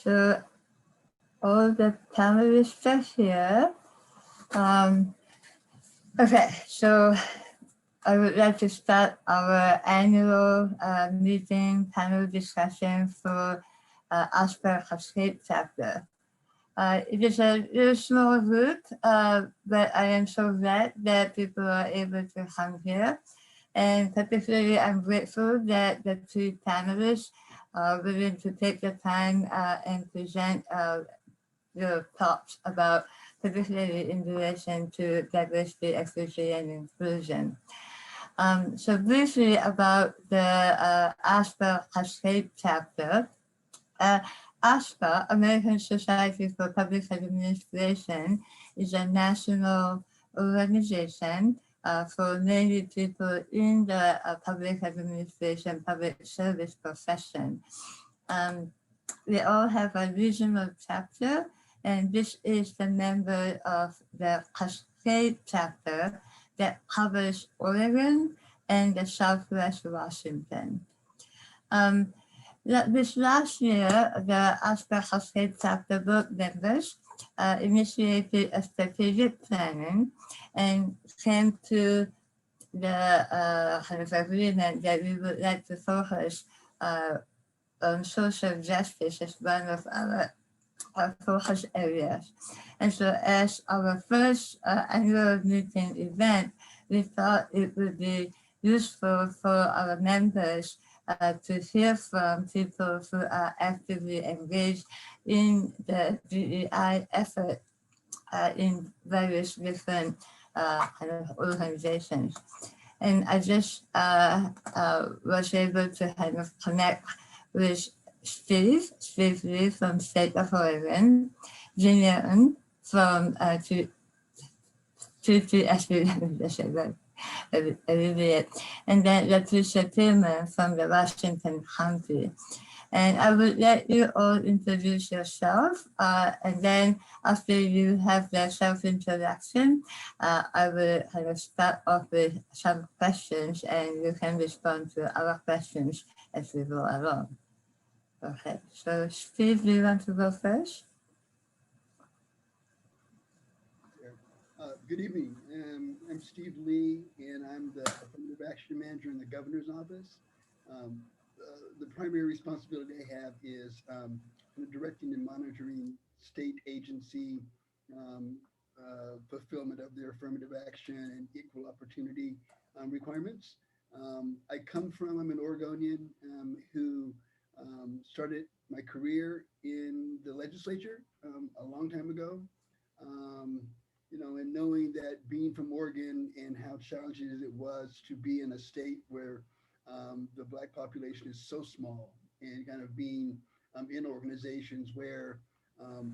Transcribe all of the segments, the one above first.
So all the panelists are here. Okay, so I would like to start our annual meeting panel discussion for Asper Cascade chapter. It is a little small group, but I am so glad that people are able to come here. And particularly, I'm grateful that the two panelists are willing to take the time and present your thoughts about, particularly in relation to diversity, equity, and inclusion. So briefly about the ASPA Cascade chapter. ASPA, American Society for Public Administration, is a national organization for many people in the public administration, public service profession. We all have a regional chapter, and this is the member of the Cascade chapter that covers Oregon and the Southwest Washington. This last year, the ASPA Cascade chapter board members initiated a strategic planning and came to the kind of agreement that we would like to focus on social justice as one of our focus areas. And so as our first annual meeting event, we thought it would be useful for our members to hear from people who are actively engaged in the DEI effort in various different kind of organizations. And I just was able to kind of connect with Steve Lee from State of Oregon, Zinnia from TTSB, and then Latricia Tillman from the Washington County. And I would let you all introduce yourself, and then after you have the self-introduction, I will kind of start off with some questions, and you can respond to our questions as we go along. Okay, so Steve, do you want to go first? Good evening. I'm Steve Lee, and I'm the Affirmative Action Manager in the Governor's Office. The primary responsibility I have is directing and monitoring state agency fulfillment of their affirmative action and equal opportunity requirements. I'm an Oregonian who started my career in the legislature a long time ago. And knowing that being from Oregon and how challenging it was to be in a state where the Black population is so small, and kind of being in organizations where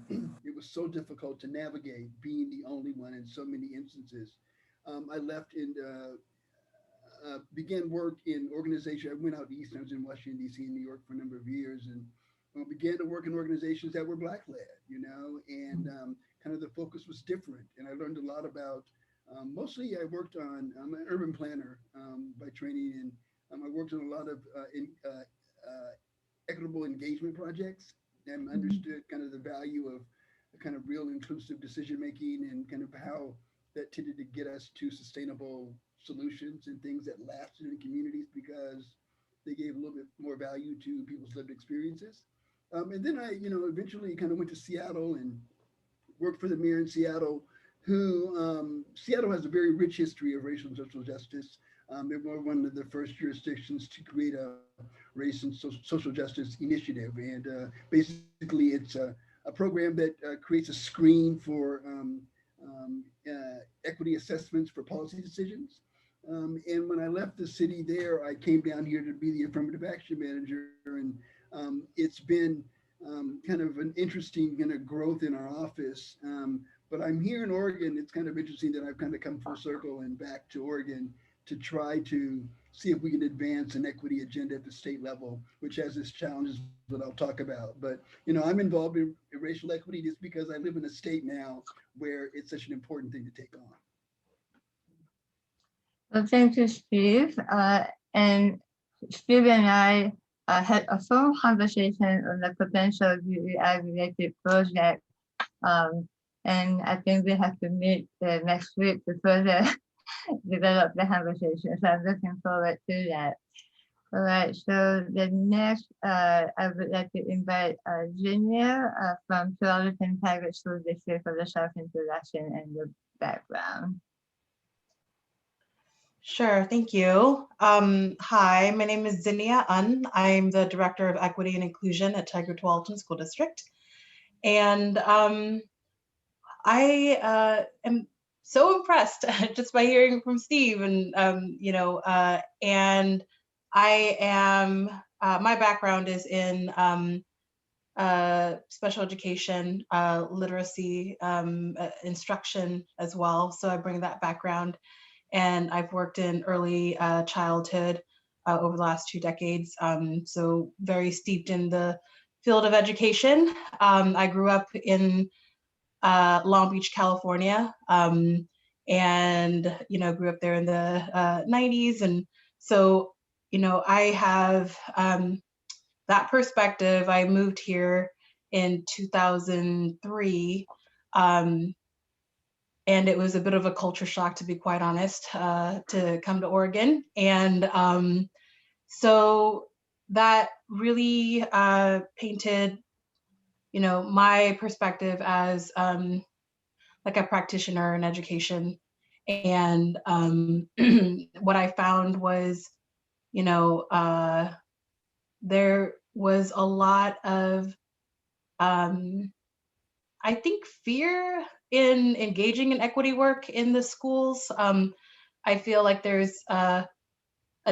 it was so difficult to navigate, being the only one in so many instances. I left and began work in organization. I went out east. I was in Washington, D.C. and New York for a number of years, and began to work in organizations that were Black-led, and kind of the focus was different. And I learned a lot about, mostly I worked on, I'm an urban planner by training, and I worked on a lot of equitable engagement projects, and understood kind of the value of kind of real inclusive decision-making, and kind of how that tended to get us to sustainable solutions and things that lasted in communities because they gave a little bit more value to people's lived experiences. And then I, eventually kind of went to Seattle and worked for the mayor in Seattle, who Seattle has a very rich history of racial and social justice. They were one of the first jurisdictions to create a race and social justice initiative. And basically it's a program that creates a screen for equity assessments for policy decisions. And when I left the city there, I came down here to be the affirmative action manager. And it's been kind of an interesting kind of growth in our office. But I'm here in Oregon. It's kind of interesting that I've kind of come full circle and back to Oregon to try to see if we can advance an equity agenda at the state level, which has its challenges that I'll talk about. But, I'm involved in racial equity just because I live in a state now where it's such an important thing to take on. Well, thank you, Steve. And Steve and I had a phone conversation on the potential DEI-related project. And I think we have to meet next week to further develop the conversation. So I'm looking forward to that. All right, so the next, I would like to invite Zinnia from Tigard-Tualatin Private School District for the self-introduction and the background. Sure, thank you. Hi, my name is Zinnia. I'm the Director of Equity and Inclusion at Tigard-Tualatin School District. And I am so impressed just by hearing from Steve and, and I am, my background is in special education, literacy, instruction as well. So I bring that background, and I've worked in early childhood over the last 2 decades. So very steeped in the field of education. I grew up in Long Beach, California, and grew up there in the 90s, and so I have that perspective. I moved here in 2003, and it was a bit of a culture shock, to be quite honest, to come to Oregon, and so that really painted my perspective as like a practitioner in education. And what I found was, there was a lot of, I think, fear in engaging in equity work in the schools. I feel like there's a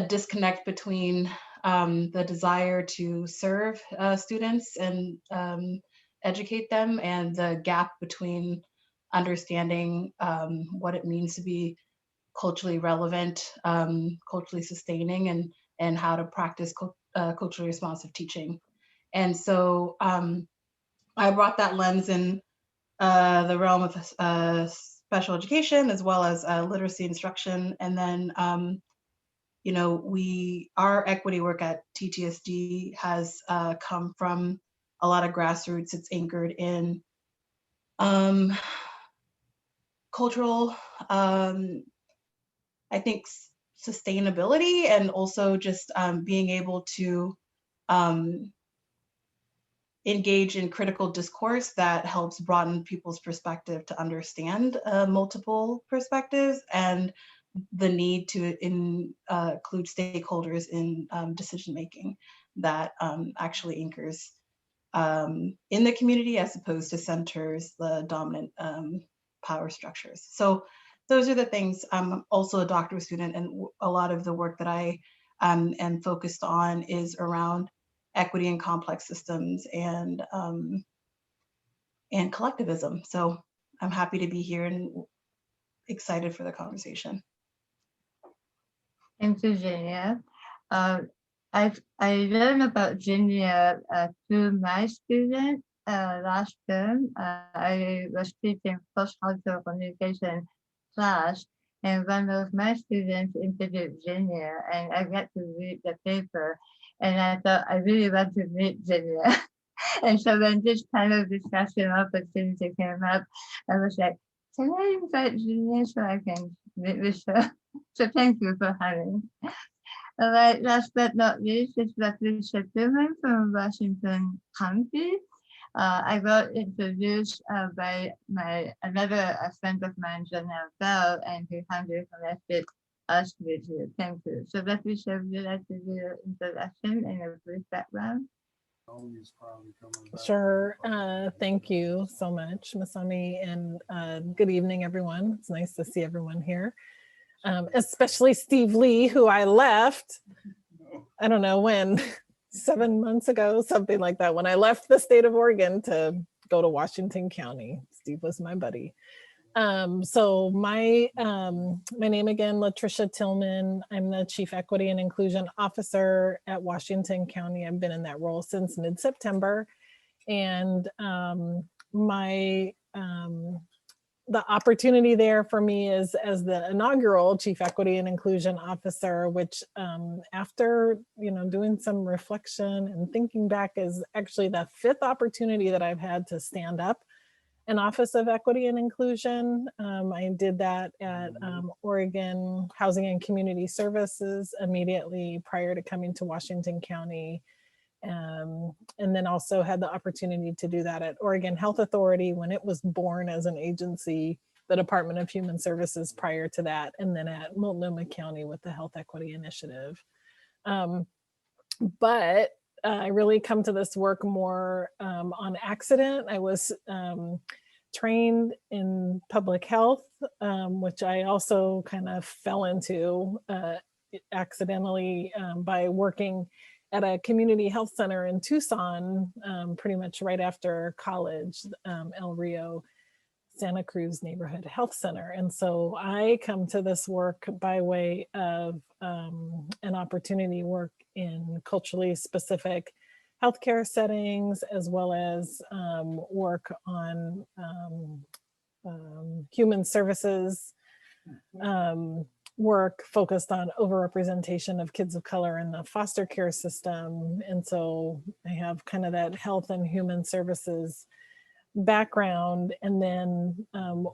disconnect between the desire to serve students and educate them, and the gap between understanding what it means to be culturally relevant, culturally sustaining, and how to practice culturally responsive teaching. And so I brought that lens in the realm of special education, as well as literacy instruction. And then our equity work at TTSD has come from a lot of grassroots. It's anchored in cultural, I think, sustainability, and also just being able to engage in critical discourse that helps broaden people's perspective to understand multiple perspectives, and the need to include stakeholders in decision making that actually anchors in the community, as opposed to centers the dominant power structures. So those are the things. I'm also a doctoral student, and a lot of the work that I am focused on is around equity in complex systems and collectivism. So I'm happy to be here and excited for the conversation. Thank you, Zinnia. I learned about Zinnia through my student last term. I was teaching cross-cultural communication class, and one of my students interviewed Zinnia, and I got to read the paper, and I thought I really want to meet Zinnia. And so when this kind of discussion opportunity came up, I was like, can I invite Zinnia so I can meet with her? So thank you for having me. All right, last but not least is Latricia Tillman from Washington County. I got introduced by another friend of mine, Janelle Bell, and he kindly connected us with you. Thank you. So Latricia, would you like to do your introduction and a brief background? Sure. Thank you so much, Masami, and good evening, everyone. It's nice to see everyone here, especially Steve Lee, who I left, I don't know when, 7 months ago, something like that, when I left the state of Oregon to go to Washington County. Steve was my buddy. So my name again, Latricia Tillman. I'm the Chief Equity and Inclusion Officer at Washington County. I've been in that role since mid-September. And my the opportunity there for me is as the inaugural Chief Equity and Inclusion Officer, which after doing some reflection and thinking back is actually the 5th opportunity that I've had to stand up an Office of Equity and Inclusion. I did that at Oregon Housing and Community Services immediately prior to coming to Washington County. And then also had the opportunity to do that at Oregon Health Authority when it was born as an agency, the Department of Human Services prior to that, and then at Multnomah County with the Health Equity Initiative. But I really come to this work more on accident. I was trained in public health, which I also kind of fell into accidentally by working at a community health center in Tucson, pretty much right after college, El Rio Santa Cruz Neighborhood Health Center. And so I come to this work by way of an opportunity to work in culturally specific healthcare settings, as well as work on human services work focused on overrepresentation of kids of color in the foster care system. And so I have kind of that health and human services background. And then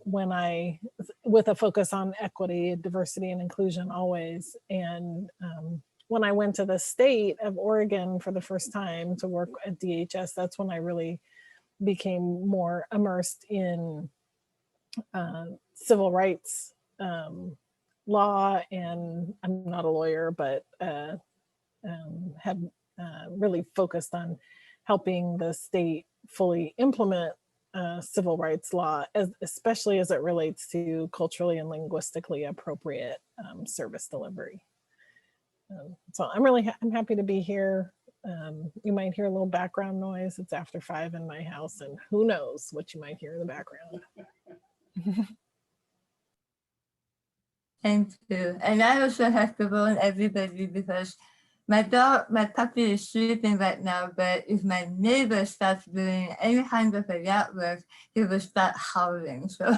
with a focus on equity, diversity, and inclusion always. And when I went to the state of Oregon for the first time to work at DHS, that's when I really became more immersed in civil rights law. And I'm not a lawyer, but have really focused on helping the state fully implement civil rights law, especially as it relates to culturally and linguistically appropriate service delivery. So I'm happy to be here. You might hear a little background noise. It's after 5 in my house, and who knows what you might hear in the background. Thank you. And I also have to warn everybody because my puppy is sleeping right now, but if my neighbor starts doing any kind of a yard work, he will start howling. So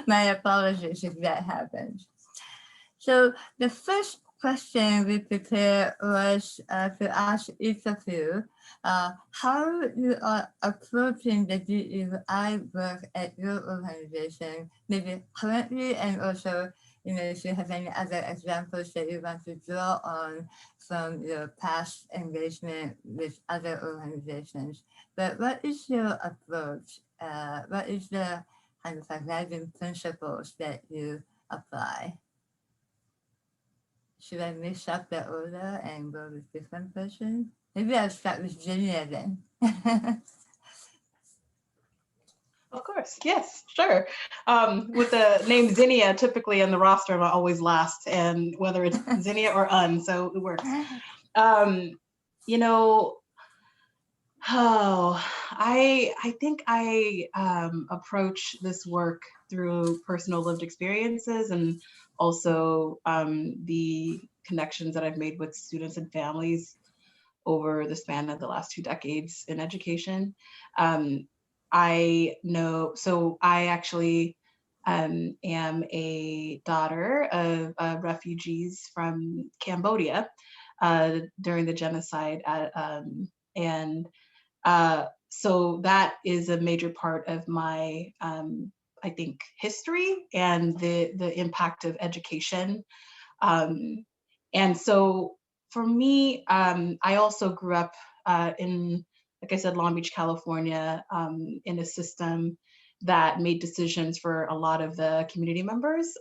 my apologies if that happens. So the first question we prepared was to ask each of you how you are approaching the DEI work at your organization, maybe currently, and also if you have any other examples that you want to draw on from your past engagement with other organizations. But what is your approach? What is the kind of guiding principles that you apply? Should I mix up the order and go with different person? Maybe I'll start with Zinnia then. Of course, yes, sure. With the name Zinnia, typically in the roster, I'm always last, and whether it's Zinnia or Un, so it works. I think I approach this work through personal lived experiences and also the connections that I've made with students and families over the span of the last 2 decades in education. I actually am a daughter of refugees from Cambodia during the genocide. So that is a major part of my, I think, history and the impact of education. And so for me, I also grew up in, like I said, Long Beach, California, in a system that made decisions for a lot of the community members,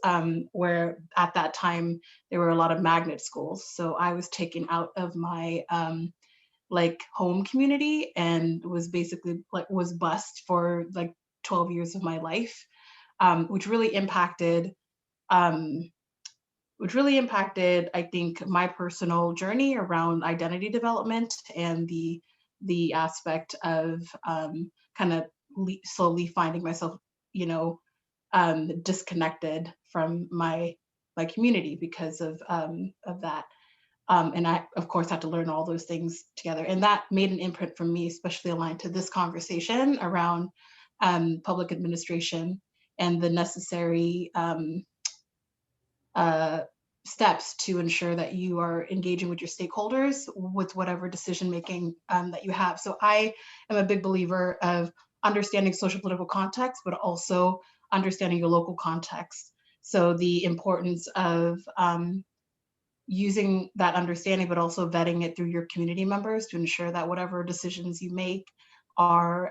where at that time, there were a lot of magnet schools. So I was taken out of my home community and was basically was bused for 12 years of my life, which really impacted, I think, my personal journey around identity development and the aspect of kind of slowly finding myself, disconnected from my community because of that. And I, of course, had to learn all those things together. And that made an imprint for me, especially aligned to this conversation around public administration and the necessary steps to ensure that you are engaging with your stakeholders with whatever decision making that you have. So I am a big believer of understanding social political context, but also understanding your local context. So the importance of using that understanding, but also vetting it through your community members to ensure that whatever decisions you make are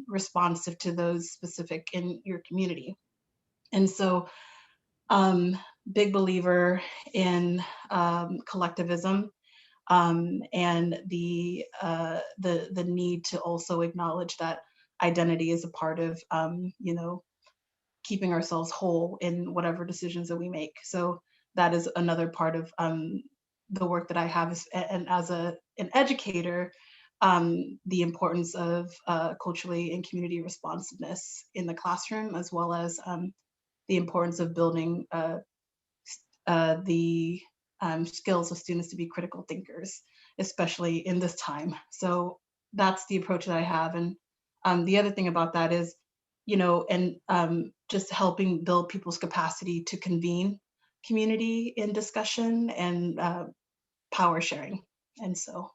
responsive to those specific in your community. And so big believer in collectivism and the need to also acknowledge that identity is a part of you know, keeping ourselves whole in whatever decisions that we make. So that is another part of the work that I have, and as an educator, the importance of culturally and community responsiveness in the classroom, as well as the importance of building the skills of students to be critical thinkers, especially in this time. So that's the approach that I have. And the other thing about that is, you know, and just helping build people's capacity to convene community in discussion and power sharing. And so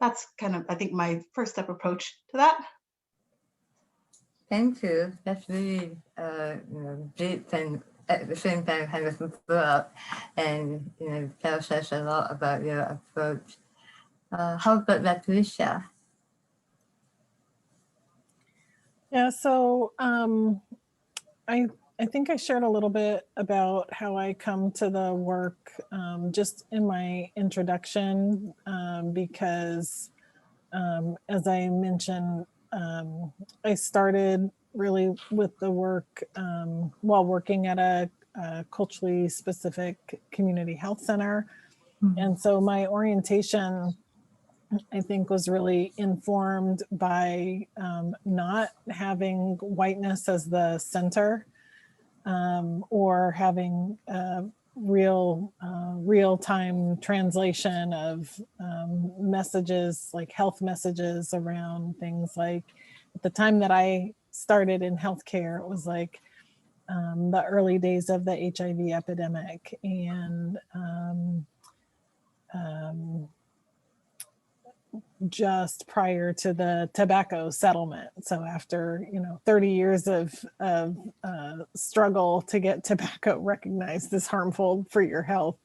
that's kind of, I think, my first step approach to that. Thank you. That's really deep and at the same time kind of broad, and tells us a lot about your approach. How about Latricia? Yeah, so I think I shared a little bit about how I come to the work just in my introduction, because as I mentioned, I started really with the work while working at a culturally specific community health center. Mm-hmm. And so my orientation, I think, was really informed by not having whiteness as the center, or having real-time translation of messages, like health messages around things like, at the time that I started in healthcare, it was like the early days of the HIV epidemic, and just prior to the tobacco settlement. So after 30 years of struggle to get tobacco recognized as harmful for your health,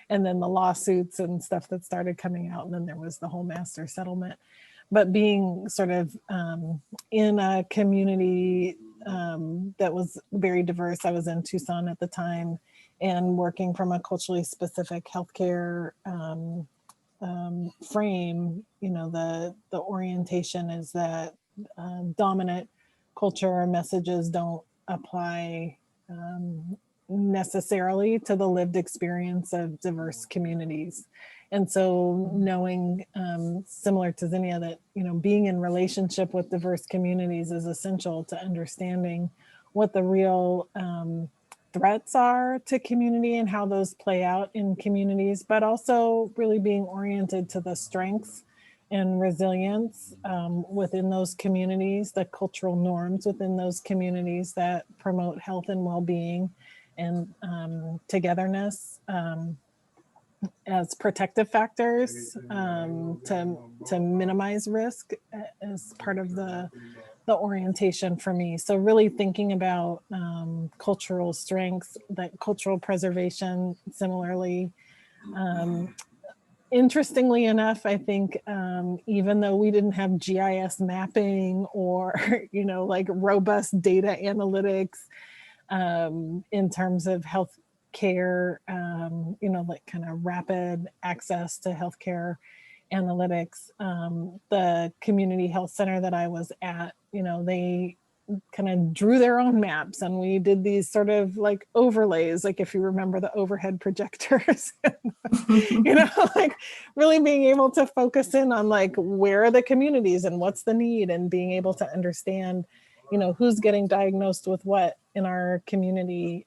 and then the lawsuits and stuff that started coming out, and then there was the whole master settlement. But being sort of in a community that was very diverse, I was in Tucson at the time, and working from a culturally specific healthcare frame, the orientation is that dominant culture messages don't apply necessarily to the lived experience of diverse communities. And so knowing, similar to Zinnia, that being in relationship with diverse communities is essential to understanding what the real threats are to community and how those play out in communities, but also really being oriented to the strengths and resilience within those communities, the cultural norms within those communities that promote health and well-being and togetherness as protective factors to minimize risk as part of the orientation for me. So really thinking about cultural strengths, that cultural preservation similarly. Interestingly enough, I think even though we didn't have GIS mapping or, like robust data analytics in terms of health care, like kind of rapid access to healthcare analytics, the community health center that I was at, they kind of drew their own maps, and we did these sort of like overlays, like if you remember the overhead projectors, like really being able to focus in on like, where are the communities and what's the need, and being able to understand, who's getting diagnosed with what in our community,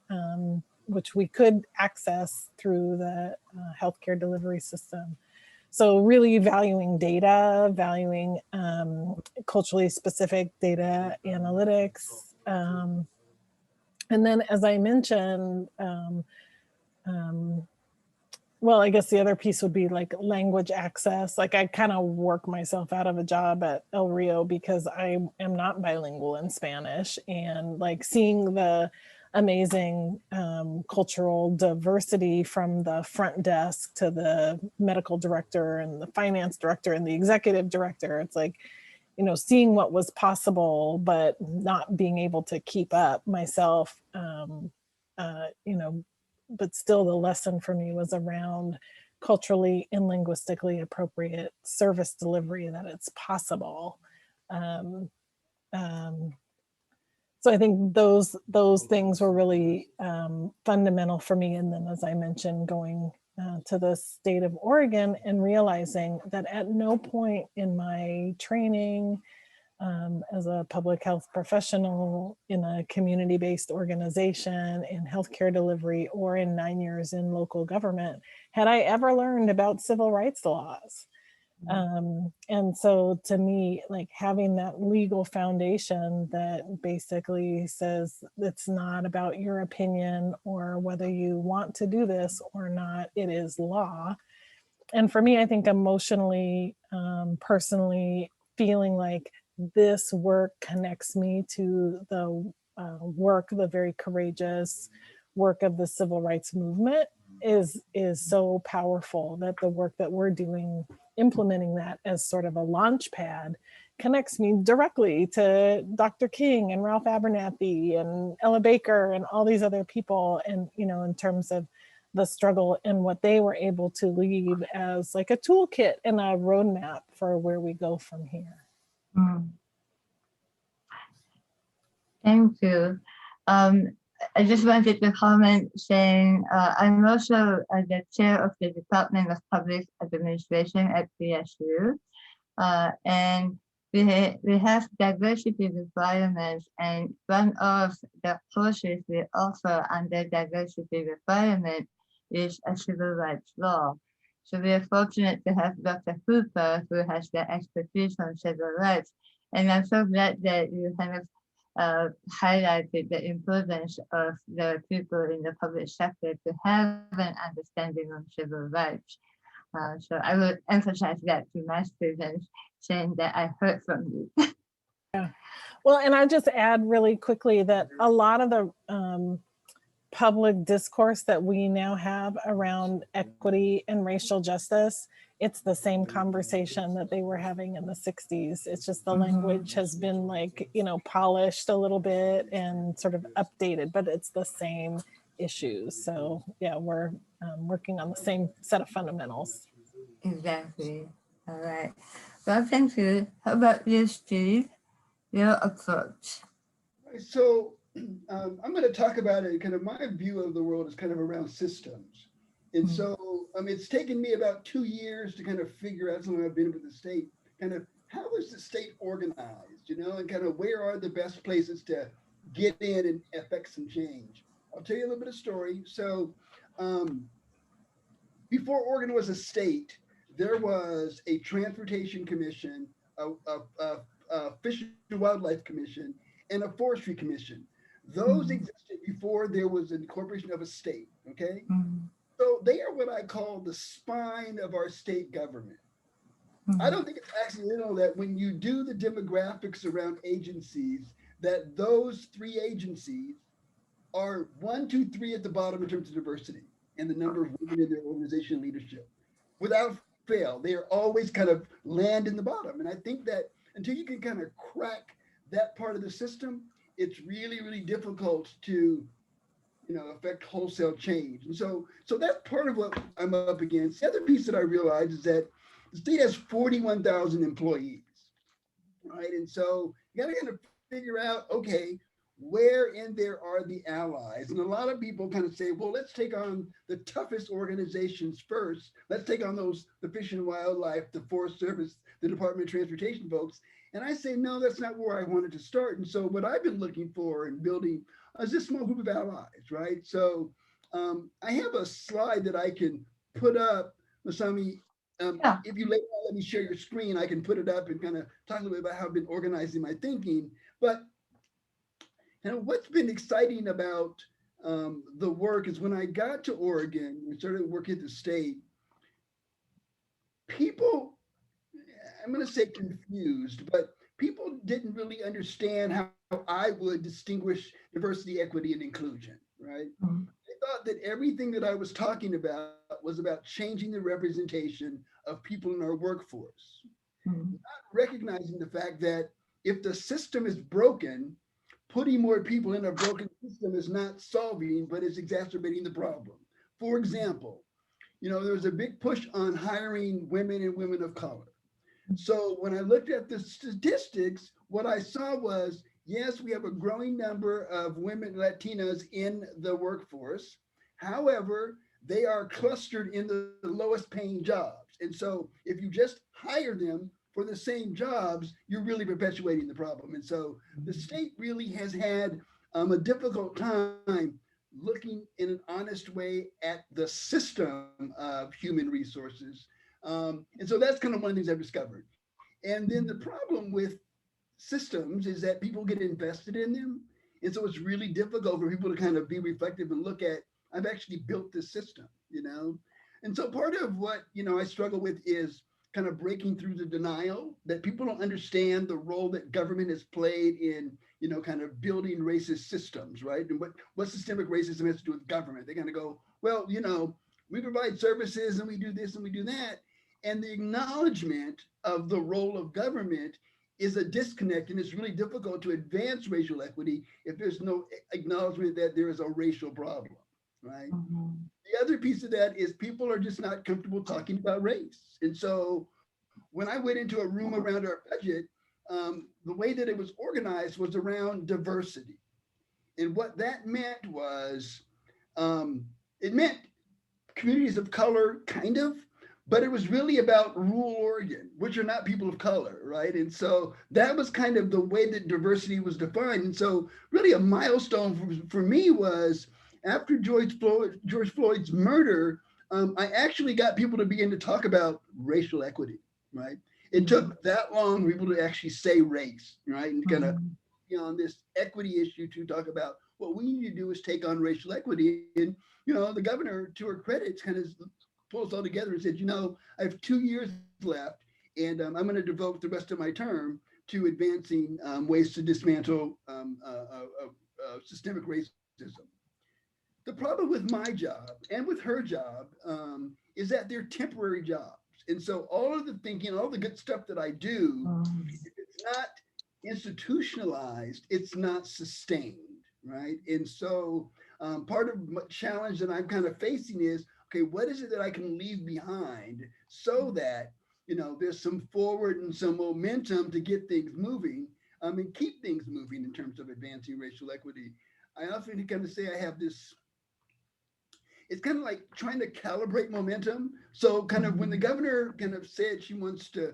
which we could access through the healthcare delivery system. So really valuing data, valuing culturally specific data analytics, And then, as I mentioned, well, I guess the other piece would be like language access. Like I kind of work myself out of a job at El Rio because I am not bilingual in Spanish, and like seeing the amazing cultural diversity from the front desk to the medical director and the finance director and the executive director. It's like, you know, seeing what was possible, but not being able to keep up myself, you know, but still the lesson for me was around culturally and linguistically appropriate service delivery, that it's possible. Um, um, so I think those things were really fundamental for me. And then, as I mentioned, going to the state of Oregon and realizing that at no point in my training as a public health professional in a community-based organization in healthcare delivery or in 9 years in local government had I ever learned about civil rights laws. And so to me, like having that legal foundation that basically says it's not about your opinion or whether you want to do this or not, it is law. And for me, I think emotionally, personally, feeling like this work connects me to the work, the very courageous work of the civil rights movement is so powerful, that the work that we're doing, implementing that as sort of a launch pad, connects me directly to Dr. King and Ralph Abernathy and Ella Baker and all these other people. And, you know, in terms of the struggle and what they were able to leave as like a toolkit and a roadmap for where we go from here. Thank you. I just wanted to comment saying I'm also the chair of the Department of Public Administration at PSU. And we have diversity requirements, and one of the courses we offer under diversity requirement is a civil rights law. So we are fortunate to have Dr. Cooper, who has the expertise on civil rights. And I'm so glad that you kind of highlighted the importance of the people in the public sector to have an understanding of civil rights. So I will emphasize that to my students, saying that I heard from you. Yeah. Well, and I just add really quickly that a lot of the public discourse that we now have around equity and racial justice, it's the same conversation that they were having in the 60s. It's just the language has been like, you know, polished a little bit and sort of updated, but it's the same issues. So yeah, we're working on the same set of fundamentals. Exactly. All right. Well, thank you. How about you, Steve? Your approach. So I'm going to talk about it. Kind of my view of the world is kind of around systems. And so it's taken me about 2 years to kind of figure out, something I've been with the state, kind of how is the state organized, you know, and kind of where are the best places to get in and affect some change. I'll tell you a little bit of story. So before Oregon was a state, there was a transportation commission, a fish and wildlife commission, and a forestry commission. Those existed before there was an incorporation of a state, okay? So they are what I call the spine of our state government. I don't think it's accidental that when you do the demographics around agencies, that those 3 agencies are 1, 2, 3 at the bottom in terms of diversity and the number of women in their organization leadership. Without fail, they are always kind of land in the bottom. And I think that until you can kind of crack that part of the system, it's really, really difficult to, you know, affect wholesale change. And so that's part of what I'm up against. The other piece that I realized is that the state has 41,000 employees, right? And so you got to kind of figure out, okay, where in there are the allies? And a lot of people kind of say, well, let's take on the toughest organizations first. Let's take on the Fish and Wildlife, the Forest Service, the Department of Transportation folks. And I say, no, that's not where I wanted to start. And so what I've been looking for and building is this small group of allies, right? So I have a slide that I can put up, Masami. If you let me share your screen, I can put it up and kind of talk a little bit about how I've been organizing my thinking. But And what's been exciting about the work is when I got to Oregon and started working at the state, people, I'm going to say confused, but people didn't really understand how I would distinguish diversity, equity, and inclusion, right? They thought that everything that I was talking about was about changing the representation of people in our workforce, not recognizing the fact that if the system is broken, putting more people in a broken system is not solving, but it's exacerbating the problem. For example, there was a big push on hiring women and women of color. So when I looked at the statistics, what I saw was, yes, we have a growing number of women Latinas in the workforce. However, they are clustered in the lowest paying jobs. And so if you just hire them for the same jobs, you're really perpetuating the problem. And so the state really has had a difficult time looking in an honest way at the system of human resources. And so that's kind of one of the things I've discovered. And then the problem with systems is that people get invested in them. And so it's really difficult for people to kind of be reflective and look at, I've actually built this system. And so part of what, I struggle with is kind of breaking through the denial that people don't understand the role that government has played in, kind of building racist systems, right? And what systemic racism has to do with government. They kind of go, well, we provide services and we do this and we do that. And the acknowledgement of the role of government is a disconnect, and it's really difficult to advance racial equity if there's no acknowledgement that there is a racial problem, right? The other piece of that is people are just not comfortable talking about race. And so when I went into a room around our budget, the way that it was organized was around diversity. And what that meant was, it meant communities of color, kind of, but it was really about rural Oregon, which are not people of color, right? And so that was kind of the way that diversity was defined. And so really a milestone for me was after George Floyd's murder, I actually got people to begin to talk about racial equity, right? It took that long for people to actually say race, right? And kind of on this equity issue to talk about what we need to do is take on racial equity. And, the governor, to her credit, kind of pulled us all together and said, I have 2 years left and I'm going to devote the rest of my term to advancing ways to dismantle systemic racism. The problem with my job and with her job is that they're temporary jobs. And so all of the thinking, all the good stuff that I do, if it's not institutionalized, it's not sustained, right? And so part of the challenge that I'm kind of facing is, okay, what is it that I can leave behind so that, there's some forward and some momentum to get things moving and keep things moving in terms of advancing racial equity. I often kind of say I have this, it's kind of like trying to calibrate momentum. So kind of when the governor kind of said she wants to,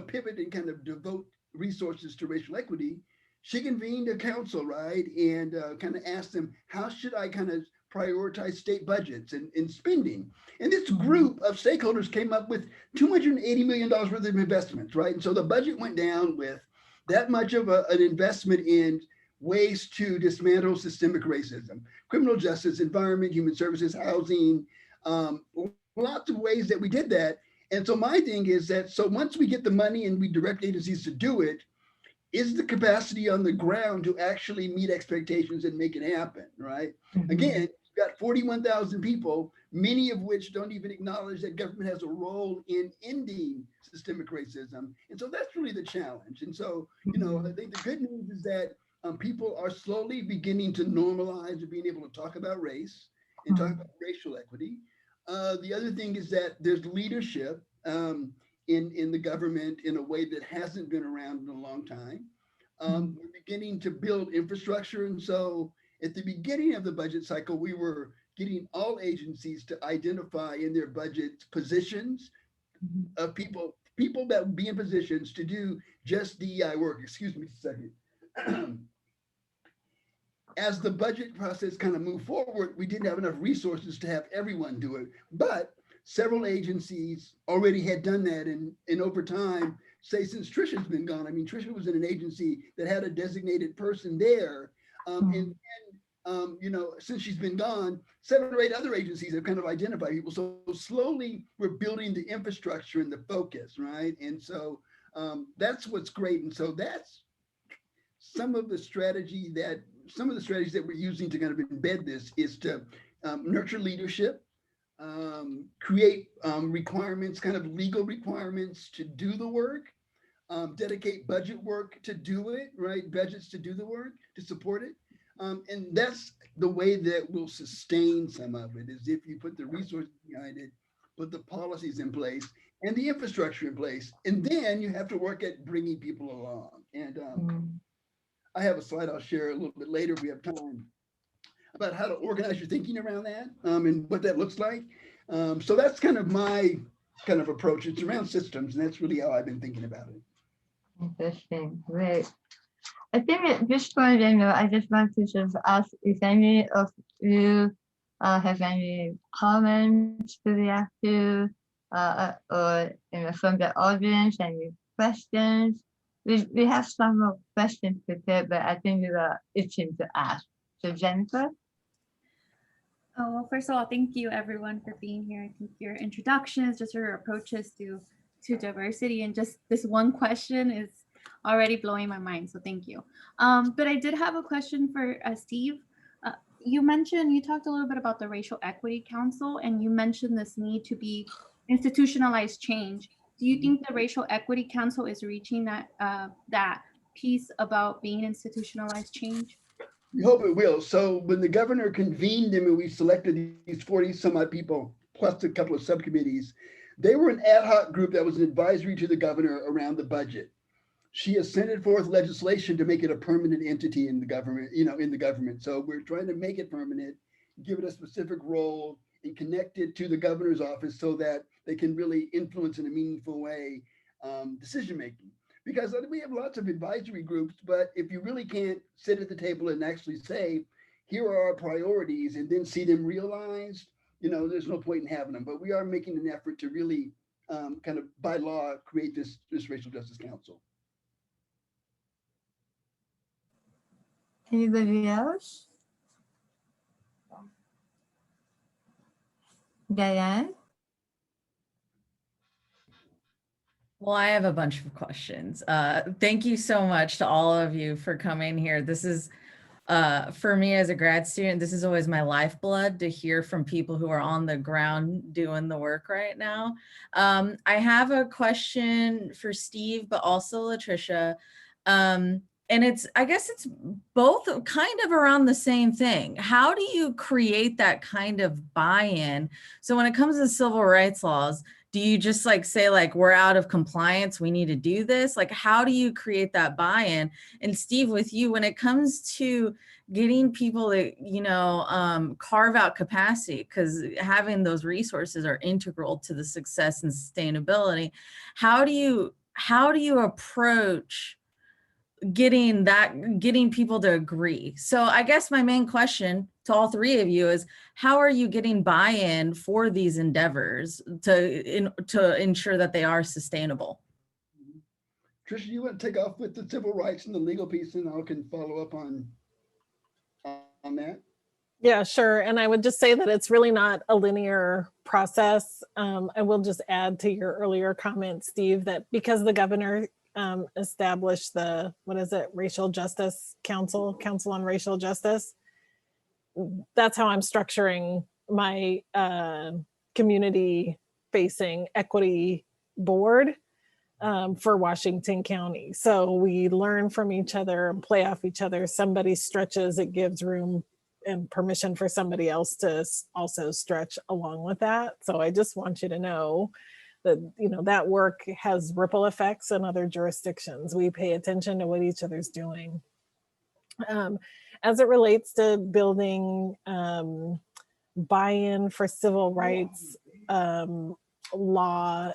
pivot and kind of devote resources to racial equity, she convened a council, right? And kind of asked them, how should I kind of prioritize state budgets and spending? And this group of stakeholders came up with $280 million worth of investments, right? And so the budget went down with that much of an investment in ways to dismantle systemic racism, criminal justice, environment, human services, housing, lots of ways that we did that. And so my thing is that, so once we get the money and we direct agencies to do it, is the capacity on the ground to actually meet expectations and make it happen, right? Again, you've got 41,000 people, many of which don't even acknowledge that government has a role in ending systemic racism. And so that's really the challenge. And so, I think the good news is that people are slowly beginning to normalize being able to talk about race and talk about racial equity. The other thing is that there's leadership in the government in a way that hasn't been around in a long time. We're beginning to build infrastructure. And so at the beginning of the budget cycle, we were getting all agencies to identify in their budget positions of people that would be in positions to do just DEI work. Excuse me a second. As the budget process kind of moved forward, we didn't have enough resources to have everyone do it. But several agencies already had done that. And over time, say since Tricia's been gone, I mean, Tricia was in an agency that had a designated person there And then, you know, since she's been gone, 7 or 8 other agencies have kind of identified people. So slowly we're building the infrastructure and the focus, right? And so that's what's great. And so that's some of the strategies that we're using to kind of embed this is to nurture leadership, create requirements, kind of legal requirements to do the work, dedicate budget work to do it, right? Budgets to do the work, to support it. And that's the way that will sustain some of it, is if you put the resources behind it, put the policies in place and the infrastructure in place. And then you have to work at bringing people along. And I have a slide I'll share a little bit later if we have time about how to organize your thinking around that and what that looks like. So that's kind of my kind of approach. It's around systems, and that's really how I've been thinking about it. Interesting, great. I think at this point, I just want to just ask if any of you have any comments to react to, or from the audience, any questions. We have some more questions prepared, but I think we were itching to ask. So Jennifer? Oh, well, first of all, thank you everyone for being here. I think your introductions, just your approaches to diversity, and just this one question is already blowing my mind. So thank you. But I did have a question for Steve. You talked a little bit about the Racial Equity Council, and you mentioned this need to be institutionalized change. Do you think the Racial Equity Council is reaching that piece about being institutionalized change? We hope it will. So when the governor convened them and we selected these 40 some odd people, plus a couple of subcommittees, they were an ad hoc group that was an advisory to the governor around the budget. She has sent forth legislation to make it a permanent entity in the government, So we're trying to make it permanent, give it a specific role, and connect it to the governor's office so that they can really influence in a meaningful way decision-making. Because we have lots of advisory groups, but if you really can't sit at the table and actually say, here are our priorities, and then see them realized, there's no point in having them. But we are making an effort to really kind of by law create this Racial Justice Council. Anybody else? Diane? Well, I have a bunch of questions. Thank you so much to all of you for coming here. This is, for me as a grad student, this is always my lifeblood to hear from people who are on the ground doing the work right now. I have a question for Steve, but also Latricia. And I guess it's both kind of around the same thing. How do you create that kind of buy-in? So when it comes to civil rights laws, do you just say we're out of compliance, we need to do this? How do you create that buy-in? And Steve, with you, when it comes to getting people to, carve out capacity, because having those resources are integral to the success and sustainability, how do you approach getting people to agree? So I guess my main question to all three of you is, how are you getting buy-in for these endeavors to ensure that they are sustainable? Tricia, you want to take off with the civil rights and the legal piece, and I can follow up on that? Yeah, sure. And I would just say that it's really not a linear process. I will just add to your earlier comment, Steve, that because the governor established the, Racial Justice Council on Racial Justice, that's how I'm structuring my community facing equity board for Washington County. So we learn from each other and play off each other. Somebody stretches, it gives room and permission for somebody else to also stretch along with that. So I just want you to know that, that work has ripple effects in other jurisdictions. We pay attention to what each other's doing. As it relates to building buy-in for civil rights law,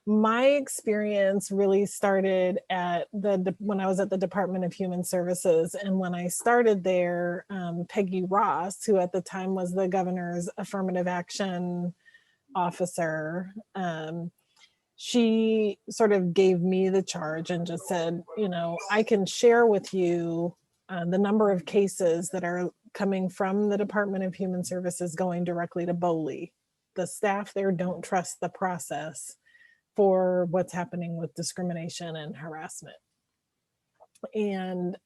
my experience really started when I was at the Department of Human Services. And when I started there, Peggy Ross, who at the time was the governor's affirmative action officer, she sort of gave me the charge and just said, I can share with you the number of cases that are coming from the Department of Human Services going directly to BOLI. The staff there don't trust the process for what's happening with discrimination and harassment. And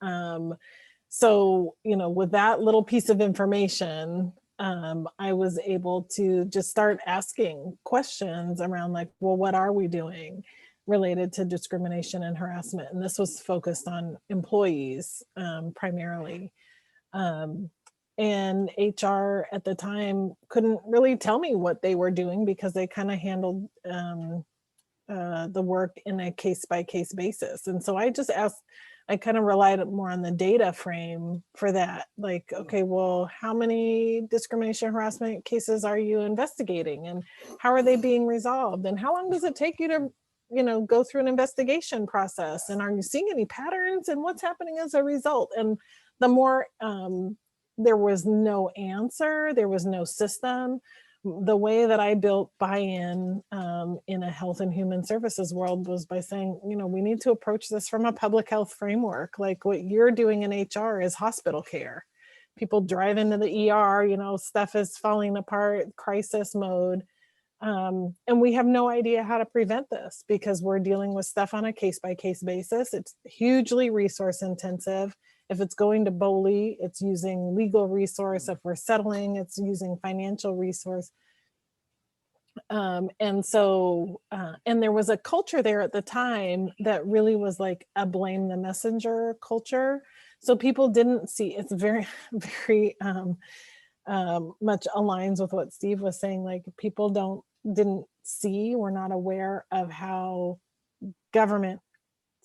so, you know, with that little piece of information, I was able to just start asking questions around like, well, what are we doing related to discrimination and harassment? And this was focused on employees primarily. And HR at the time couldn't really tell me what they were doing because they kind of handled the work in a case-by-case basis. And so I just asked, I kind of relied more on the data frame for that. Like, okay, well, how many discrimination harassment cases are you investigating? And how are they being resolved? And how long does it take you to, you know, go through an investigation process? And are you seeing any patterns and what's happening as a result? And the more, there was no answer, there was no system. The way that I built buy-in in a health and human services world was by saying, you know, we need to approach this from a public health framework. Like what you're doing in HR is hospital care. People drive into the ER, you know, stuff is falling apart, crisis mode. And we have no idea how to prevent this because we're dealing with stuff on a case-by-case basis. It's hugely resource intensive. If it's going to BOLI, it's using legal resource. If we're settling, it's using financial resource. And so, and there was a culture there at the time that really was like a blame the messenger culture. So people didn't see, it's very, very much aligns with what Steve was saying. Like people didn't see, were not aware of how government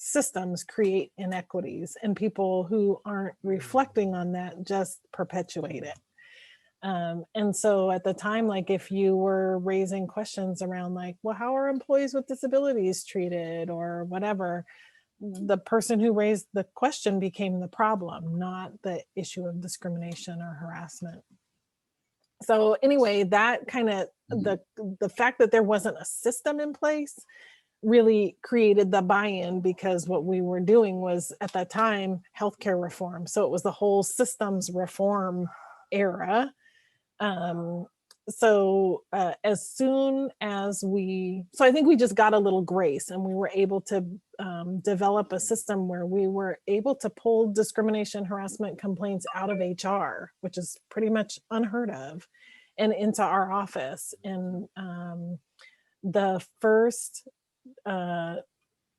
systems create inequities, and people who aren't reflecting on that just perpetuate it. And so at the time, like if you were raising questions around like, well, how are employees with disabilities treated or whatever, the person who raised the question became the problem, not the issue of discrimination or harassment. So anyway, that kind of the fact that there wasn't a system in place really created the buy-in, because what we were doing was at that time healthcare reform. So it was the whole systems reform era. So as soon as so I think we just got a little grace and we were able to develop a system where we were able to pull discrimination harassment complaints out of HR, which is pretty much unheard of, and into our office. And the first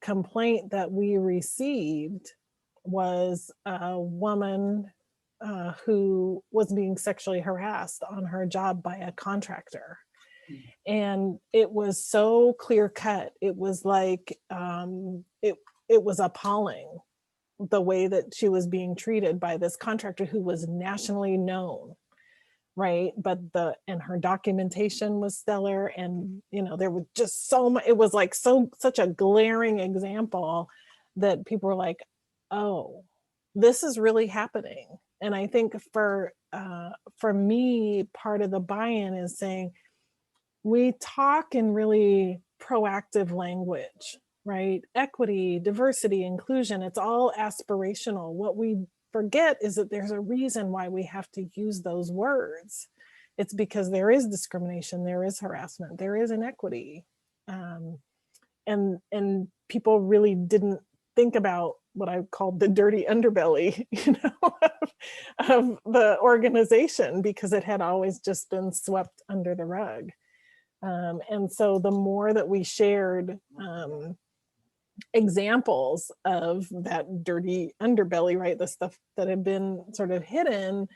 complaint that we received was a woman who was being sexually harassed on her job by a contractor. And it was so clear cut. It was like, it was appalling the way that she was being treated by this contractor who was nationally known. Right. But and her documentation was stellar. And, you know, there was just so much, it was like such a glaring example that people were like, oh, this is really happening. And I think for me, part of the buy-in is saying, we talk in really proactive language, right? Equity, diversity, inclusion, it's all aspirational. What we forget is that there's a reason why we have to use those words. It's because there is discrimination, there is harassment, there is inequity. And people really didn't think about what I called the dirty underbelly, you know, of the organization, because it had always just been swept under the rug. And so the more that we shared examples of that dirty underbelly, right, the stuff that had been sort of hidden,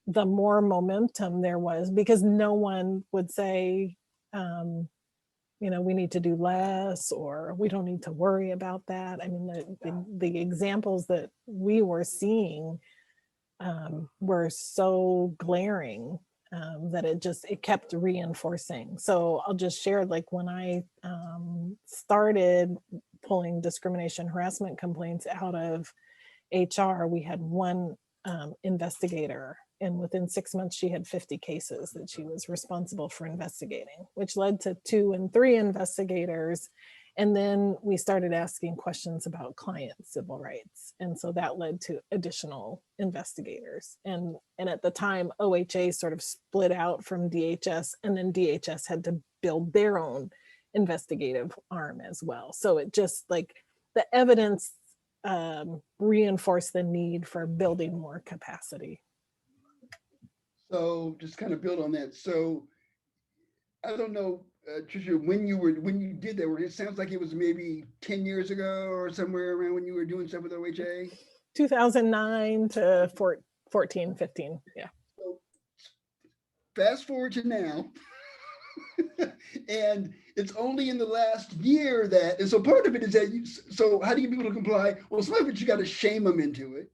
the more momentum there was, because no one would say, you know, we need to do less, or we don't need to worry about that. I mean, the examples that we were seeing were so glaring that it kept reinforcing. So I'll just share, like when I started pulling discrimination harassment complaints out of HR, we had one investigator, and within 6 months she had 50 cases that she was responsible for investigating, which led to 2 and 3 investigators. And then we started asking questions about client civil rights. And so that led to additional investigators. And at the time, OHA sort of split out from DHS, and then DHS had to build their own investigative arm as well. So it just like the evidence reinforced the need for building more capacity. So just kind of build on that. So I don't know, Tricia, when you did that, it sounds like it was maybe 10 years ago or somewhere around when you were doing stuff with OHA. 2009 to 14, 15, yeah. So fast forward to now, and it's only in the last year that, and so part of it is that so how do you get people to comply? Well, some of it you got to shame them into it,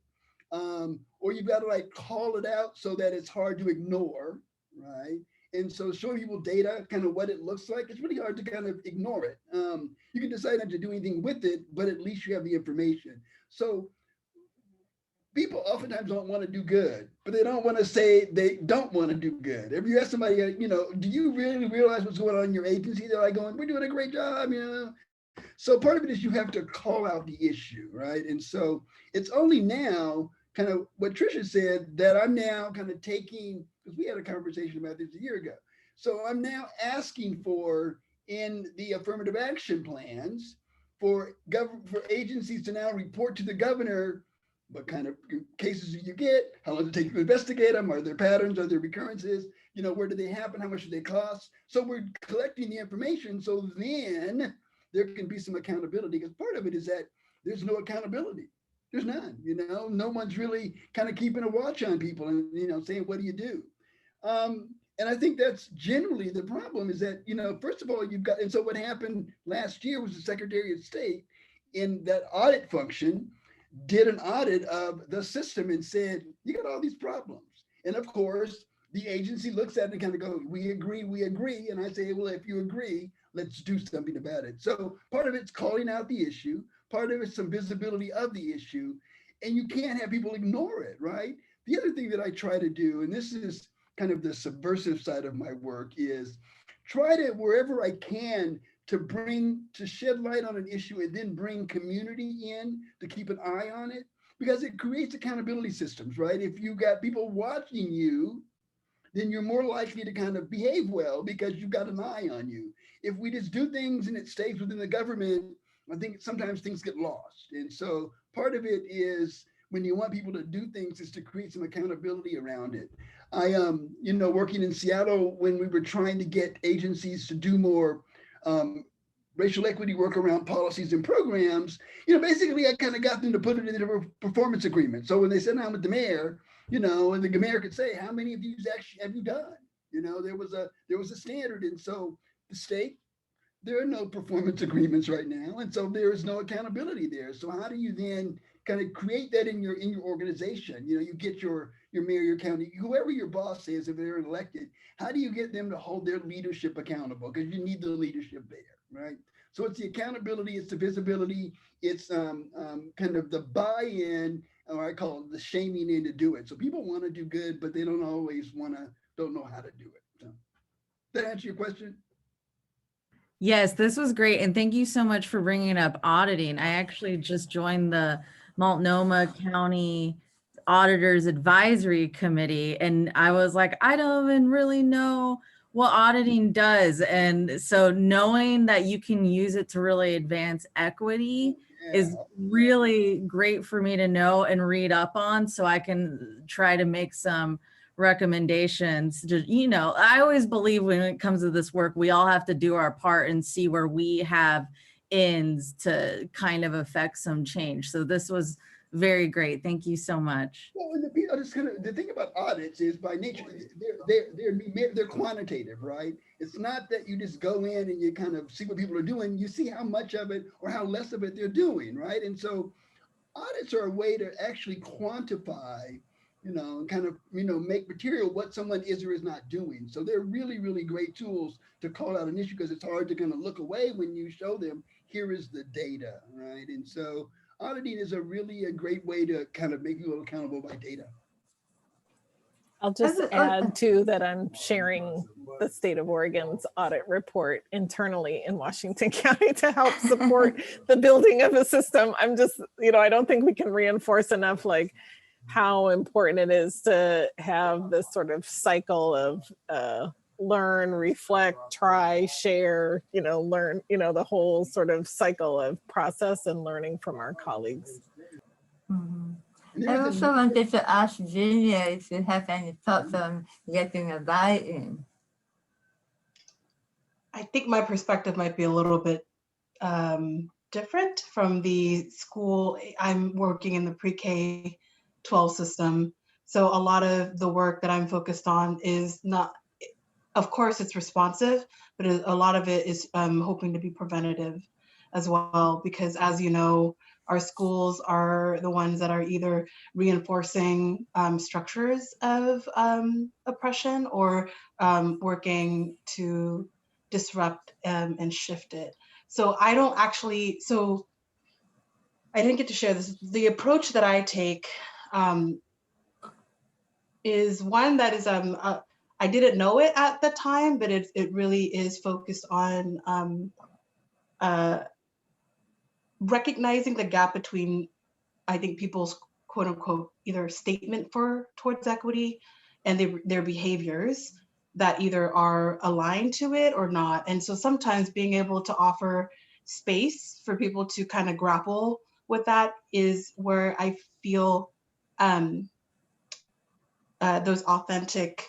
or you've got to like call it out so that it's hard to ignore, right? And so showing people data, kind of what it looks like, it's really hard to kind of ignore it. You can decide not to do anything with it, but at least you have the information. So people oftentimes don't want to do good, but they don't want to say they don't want to do good. If you ask somebody, do you really realize what's going on in your agency? They're like going, we're doing a great job, So part of it is you have to call out the issue, right? And so it's only now, kind of what Tricia said, that I'm now kind of taking, because we had a conversation about this a year ago. So I'm now asking for, in the affirmative action plans, for agencies to now report to the governor what kind of cases do you get, how long does it take to investigate them, are there patterns, are there recurrences, where do they happen, how much do they cost? So we're collecting the information so then there can be some accountability, because part of it is that there's no accountability. There's none, no one's really kind of keeping a watch on people and, saying, what do you do? And I think that's generally the problem is that, first of all, and so what happened last year was the Secretary of State in that audit function did an audit of the system and said, you got all these problems. And of course, the agency looks at it and kind of goes, we agree. And I say, well, if you agree, let's do something about it. So part of it's calling out the issue. Part of it's some visibility of the issue. And you can't have people ignore it, right? The other thing that I try to do, and this is kind of the subversive side of my work, is try to, wherever I can, to shed light on an issue and then bring community in to keep an eye on it, because it creates accountability systems, right? If you got people watching you, then you're more likely to kind of behave well because you've got an eye on you. If we just do things and it stays within the government, I think sometimes things get lost. And so part of it is when you want people to do things is to create some accountability around it. I, working in Seattle, when we were trying to get agencies to do more racial equity work around policies and programs, basically I kind of got them to put it in a performance agreement. So when they sat down with the mayor, and the mayor could say, how many of these actually have you done? There was a standard. And so the state, there are no performance agreements right now. And so there is no accountability there. So how do you then kind of create that in your organization? You get your mayor, your county, whoever your boss is, if they're elected, how do you get them to hold their leadership accountable? Because you need the leadership there, right? So it's the accountability, it's the visibility, it's kind of the buy-in, or I call it the shaming in to do it. So people want to do good, but they don't always don't know how to do it. So, did that answer your question? Yes, this was great. And thank you so much for bringing up auditing. I actually just joined the Multnomah County Auditors Advisory Committee, and I was like, I don't even really know what auditing does. And so knowing that you can use it to really advance equity is really great for me to know and read up on, so I can try to make some recommendations. I always believe when it comes to this work, we all have to do our part and see where we have ends to kind of affect some change. So this was very great. Thank you so much. Well, and the thing about audits is by nature, they're quantitative, right? It's not that you just go in and you kind of see what people are doing. You see how much of it or how less of it they're doing, right? And so audits are a way to actually quantify, and kind of, make material what someone is or is not doing. So they're really, really great tools to call out an issue, because it's hard to kind of look away when you show them, here is the data, right? And so auditing is a great way to kind of make people accountable by data. I'll just Okay, add too that I'm sharing the state of Oregon's audit report internally in Washington County to help support the building of a system. I'm just, I don't think we can reinforce enough like how important it is to have this sort of cycle of learn, reflect, try, share, learn, the whole sort of cycle of process and learning from our colleagues. Mhm. And I there was also wanted to ask Zinnia if you have any thoughts on getting a buy-in. I think my perspective might be a little bit different from the school. I'm working in the pre-K 12 system. So a lot of the work that I'm focused on is not, of course it's responsive, but a lot of it is hoping to be preventative as well, because as you know, our schools are the ones that are either reinforcing structures of oppression or working to disrupt and shift it. So I don't actually, so I didn't get to share this. The approach that I take is one that is, I didn't know it at the time, but it really is focused on recognizing the gap between, I think, people's quote unquote, either statement towards equity and their behaviors that either are aligned to it or not. And so sometimes being able to offer space for people to kind of grapple with that is where I feel those authentic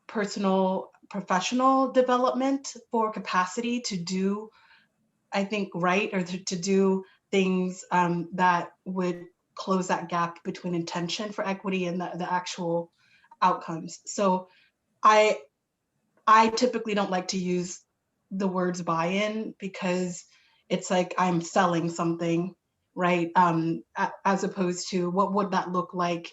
personal, professional development for capacity to do, I think, right, or to do things that would close that gap between intention for equity and the actual outcomes. So I typically don't like to use the words buy-in because it's like I'm selling something, right? As opposed to what would that look like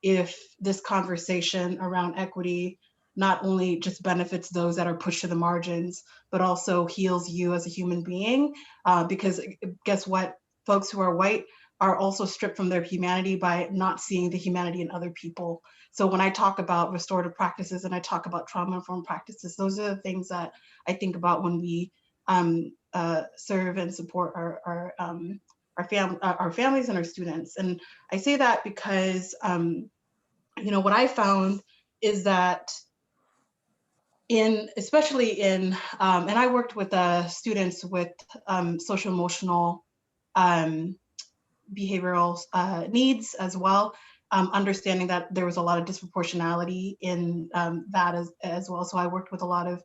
if this conversation around equity not only just benefits those that are pushed to the margins, but also heals you as a human being. Because guess what? Folks who are white are also stripped from their humanity by not seeing the humanity in other people. So when I talk about restorative practices and I talk about trauma-informed practices, those are the things that I think about when we serve and support our families and our students. And I say that because what I found is that especially in, and I worked with students with social emotional behavioral needs as well, understanding that there was a lot of disproportionality in that as well. So I worked with a lot of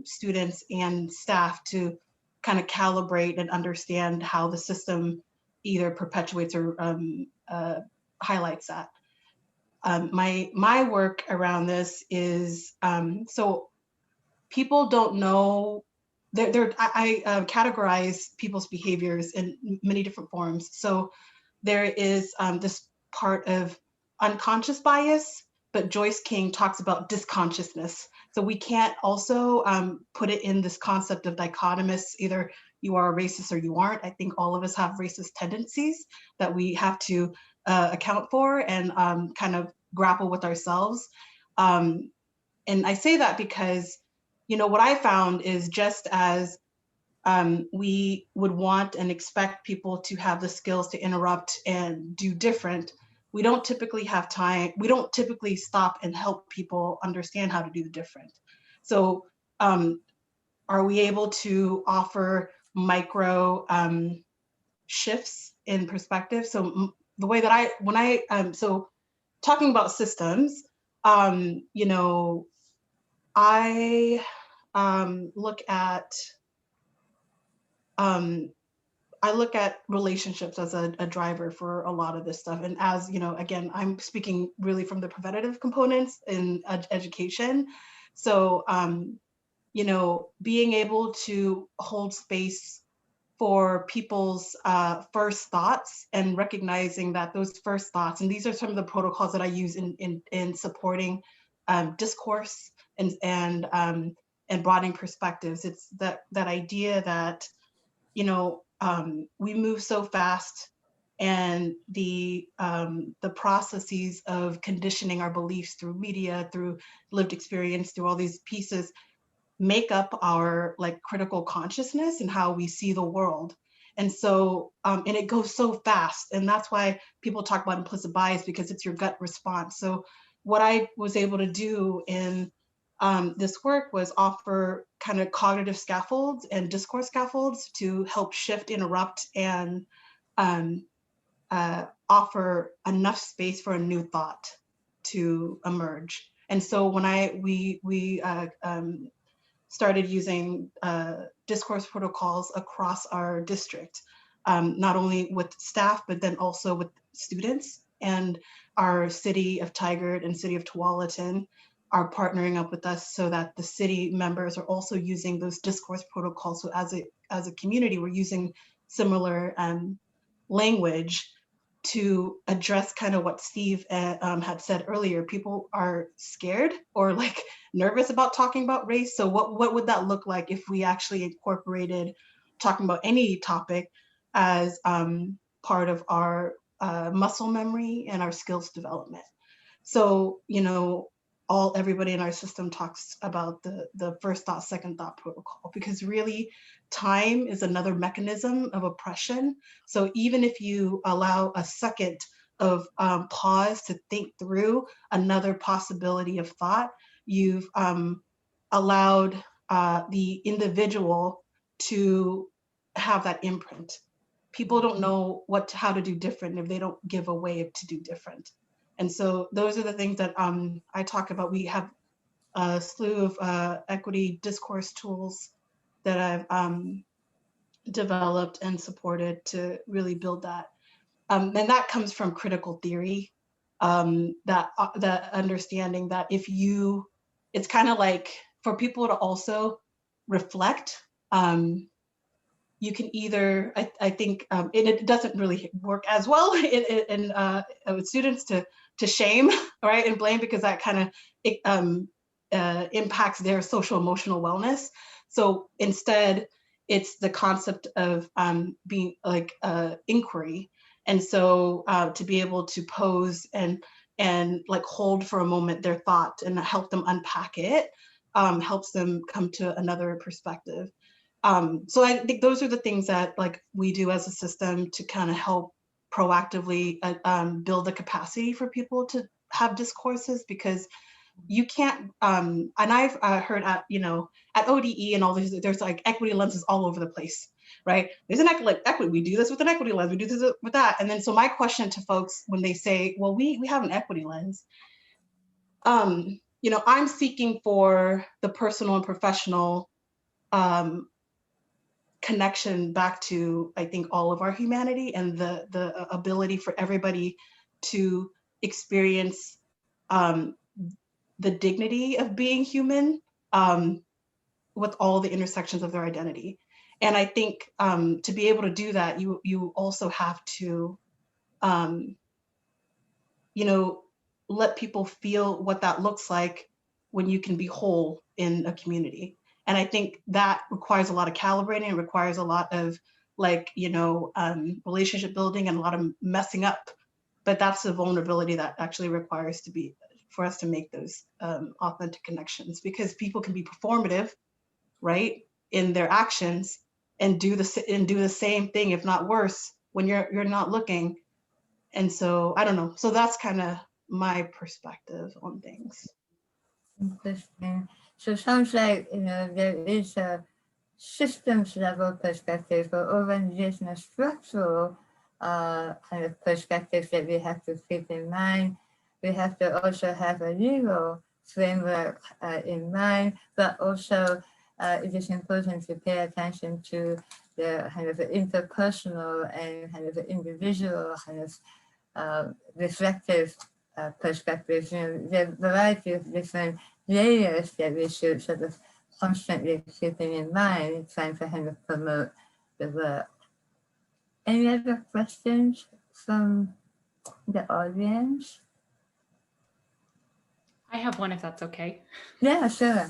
students and staff to kind of calibrate and understand how the system either perpetuates or highlights that. My work around this is, so people don't know, I categorize people's behaviors in many different forms. So there is this part of unconscious bias, but Joyce King talks about disconsciousness. So we can't also put it in this concept of dichotomous, either you are a racist or you aren't. I think all of us have racist tendencies that we have to account for and kind of grapple with ourselves. And I say that because, what I found is just as we would want and expect people to have the skills to interrupt and do different, we don't typically have time. We don't typically stop and help people understand how to do the different. So are we able to offer micro shifts in perspective? So the way that so talking about systems, I look at relationships as a driver for a lot of this stuff. And as again, I'm speaking really from the preventative components in education. So being able to hold space for people's first thoughts and recognizing that those first thoughts, and these are some of the protocols that I use in supporting discourse and broadening perspectives. It's that idea that we move so fast and the processes of conditioning our beliefs through media, through lived experience, through all these pieces make up our like critical consciousness and how we see the world. And so, and it goes so fast. And that's why people talk about implicit bias, because it's your gut response. So what I was able to do in this work was offer kind of cognitive scaffolds and discourse scaffolds to help shift, interrupt, and offer enough space for a new thought to emerge. And so when we started using discourse protocols across our district, not only with staff, but then also with students, and our city of Tigard and city of Tualatin are partnering up with us so that the city members are also using those discourse protocols. So as a community, we're using similar language to address kind of what Steve had said earlier. People are scared or like nervous about talking about race. So what would that look like if we actually incorporated talking about any topic as part of our muscle memory and our skills development? So, you know, everybody in our system talks about the first thought, second thought protocol, because really time is another mechanism of oppression. So even if you allow a second of pause to think through another possibility of thought, you've allowed the individual to have that imprint. People don't know how to do different if they don't give a way to do different. And so those are the things that I talk about. We have a slew of equity discourse tools that I've developed and supported to really build that. And that comes from critical theory, that understanding that it's kind of like for people to also reflect. You can either, I think, it doesn't really work as well with students to shame, right, and blame, because that kind of impacts their social emotional wellness. So instead, it's the concept of being like inquiry. And so to be able to pose and like hold for a moment their thought and help them unpack it helps them come to another perspective. So I think those are the things that like we do as a system to kind of help proactively build the capacity for people to have discourses, because you can't, and I've heard at ODE and all these, there's like equity lenses all over the place, right? There's an equity, we do this with an equity lens, we do this with that. And then so my question to folks when they say, well, we have an equity lens, I'm seeking for the personal and professional connection back to, I think, all of our humanity and the ability for everybody to experience the dignity of being human with all the intersections of their identity. And I think to be able to do that, you also have to, let people feel what that looks like when you can be whole in a community. And I think that requires a lot of calibrating. It requires a lot of relationship building and a lot of messing up. But that's the vulnerability that actually requires for us to make those authentic connections, because people can be performative, right, in their actions and do the same thing, if not worse, when you're not looking. And so I don't know. So that's kind of my perspective on things. Interesting. So it sounds like, there is a systems level perspective or organizational structural kind of perspectives that we have to keep in mind. We have to also have a legal framework in mind, but also it is important to pay attention to the kind of interpersonal and kind of individual kind of reflective perspectives. There are a variety of different layers that we should sort of constantly keeping in mind, trying to kind of promote the work. Any other questions from the audience? I have one, if that's okay. Yeah, sure.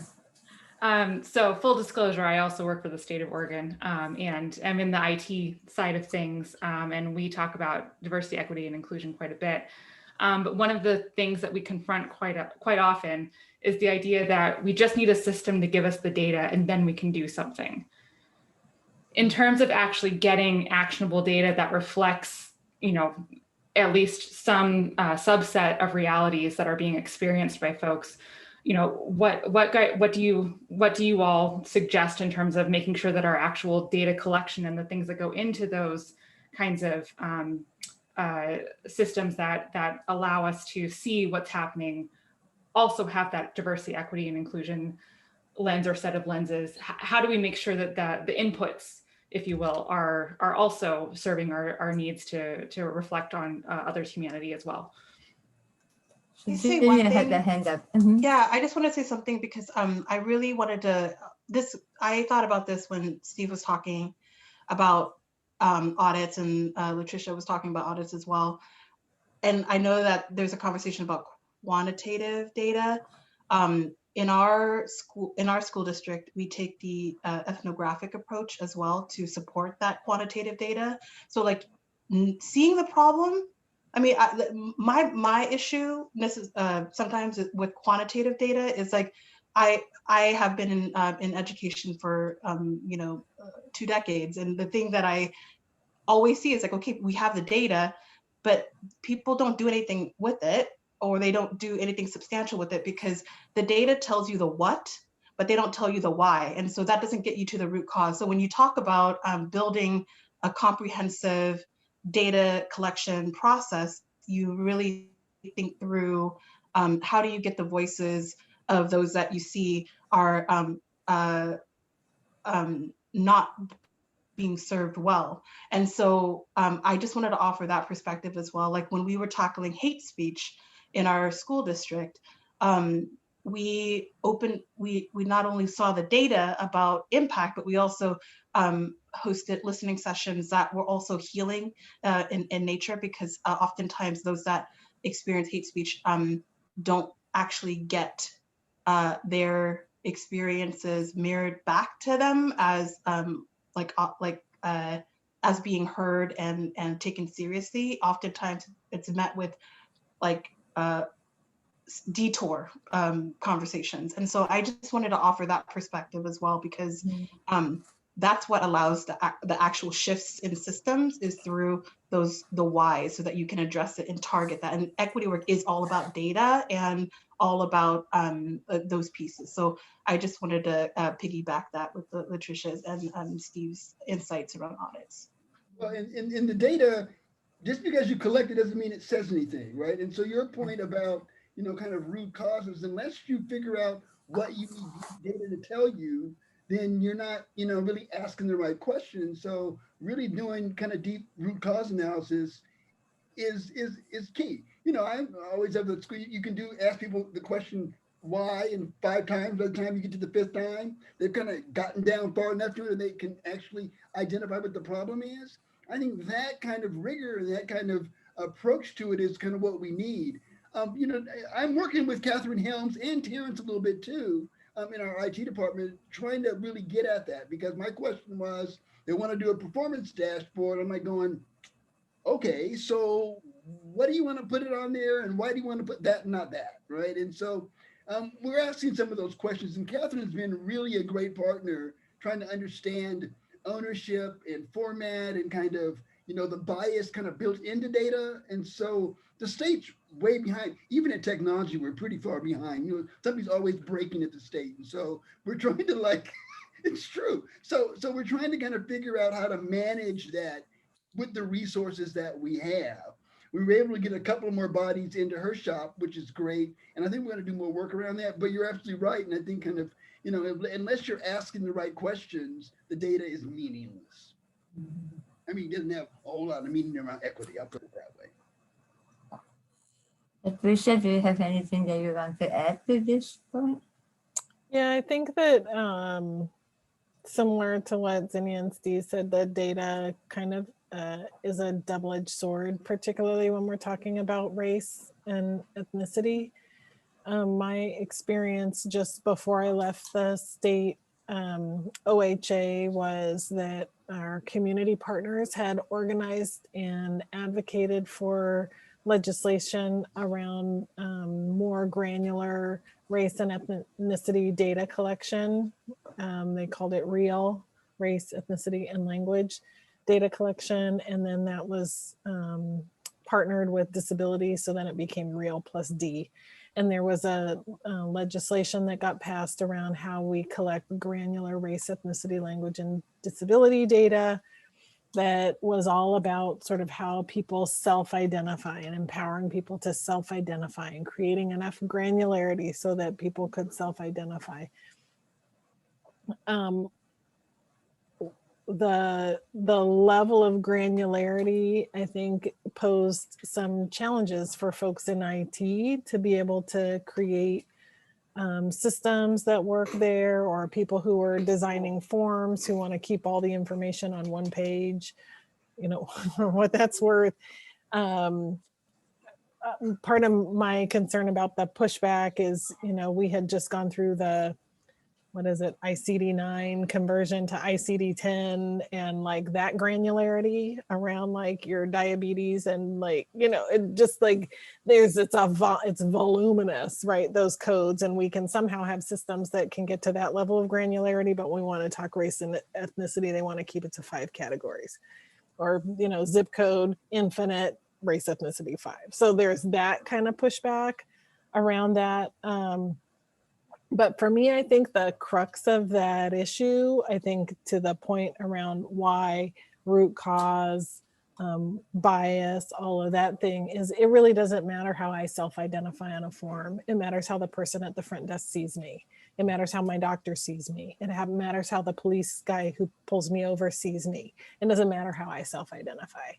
So full disclosure, I also work for the state of Oregon, and I'm in the IT side of things, and we talk about diversity, equity, and inclusion quite a bit. But one of the things that we confront quite often is the idea that we just need a system to give us the data and then we can do something. In terms of actually getting actionable data that reflects, at least some subset of realities that are being experienced by folks, what do you all suggest in terms of making sure that our actual data collection and the things that go into those kinds of systems that allow us to see what's happening also have that diversity, equity, and inclusion lens or set of lenses? How do we make sure that the inputs, if you will, are also serving our needs to reflect on others' humanity as well? Can I say one Zinnia had thing? the hand up. Mhm. Yeah, I just want to say something because I really wanted to, I thought about this when Steve was talking about audits, and Latricia was talking about audits as well. And I know that there's a conversation about quantitative data. In our school district, we take the ethnographic approach as well to support that quantitative data. So like seeing the problem, I mean, my issue, this is sometimes with quantitative data is like, I have been in education for 2 decades, and the thing that I always see is like, okay, we have the data, but people don't do anything with it, or they don't do anything substantial with it because the data tells you the what, but they don't tell you the why. And so that doesn't get you to the root cause. So when you talk about building a comprehensive data collection process, you really think through how do you get the voices of those that you see are not being served well. And so I just wanted to offer that perspective as well. Like when we were tackling hate speech in our school district, we not only saw the data about impact, but we also hosted listening sessions that were also healing in nature, because oftentimes those that experience hate speech don't actually get their experiences mirrored back to them as as being heard and taken seriously. Oftentimes it's met with like detour conversations. And so I just wanted to offer that perspective as well, because that's what allows the actual shifts in systems is through the whys, so that you can address it and target that. And equity work is all about data and all about those pieces. So I just wanted to piggyback that with Latricia's and Steve's insights around audits. Well, in the data, just because you collect it doesn't mean it says anything, right? And so your point about, kind of root causes, unless you figure out what you need data to tell you, then you're not, really asking the right questions. So really doing kind of deep root cause analysis is key. I always have the school, you can ask people the question why, and 5 times. By the time you get to the 5th time, they've kind of gotten down far enough to it and they can actually identify what the problem is. I think that kind of rigor and that kind of approach to it is kind of what we need. I'm working with Catherine Helms and Terrence a little bit too, in our IT department, trying to really get at that, because my question was, they want to do a performance dashboard. I'm like going, okay, so what do you want to put it on there, and why do you want to put that and not that, right? And so we're asking some of those questions, and Catherine's been really a great partner trying to understand ownership and format and kind of, the bias kind of built into data. And so the state's way behind. Even in technology, we're pretty far behind. Somebody's always breaking at the state. And so we're trying to it's true. So we're trying to kind of figure out how to manage that with the resources that we have. We were able to get a couple more bodies into her shop, which is great. And I think we're going to do more work around that. But you're absolutely right. And I think kind of, unless you're asking the right questions, the data is meaningless. I mean, it doesn't have a whole lot of meaning around equity. I'll put it that way. Latricia, do you have anything that you want to add to this point? Yeah, I think that similar to what Zinnia and Steve said, the data kind of is a double-edged sword, particularly when we're talking about race and ethnicity. my experience just before I left the state OHA was that our community partners had organized and advocated for legislation around more granular race and ethnicity data collection. They called it REAL, race, ethnicity, and language data collection. And then that was partnered with disability. So then it became REAL plus D. And there was a legislation that got passed around how we collect granular race, ethnicity, language, and disability data that was all about sort of how people self-identify and empowering people to self-identify and creating enough granularity so that people could self-identify. The level of granularity, I think, posed some challenges for folks in IT to be able to create systems that work there, or people who are designing forms who want to keep all the information on one page, you know, for what that's worth. Part of my concern about the pushback is, you know, we had just gone through the, what is it, ICD-9 conversion to ICD-10, and like that granularity around like your diabetes and like, you know, it just like it's voluminous, right? Those codes, and we can somehow have systems that can get to that level of granularity, but we want to talk race and ethnicity, they want to keep it to 5 categories, or, you know, zip code, infinite, race, ethnicity, 5. So there's that kind of pushback around that. But for me, I think the crux of that issue, I think to the point around why root cause, bias, all of that thing is, it really doesn't matter how I self-identify on a form. It matters how the person at the front desk sees me. It matters how my doctor sees me. It matters how the police guy who pulls me over sees me. It doesn't matter how I self-identify.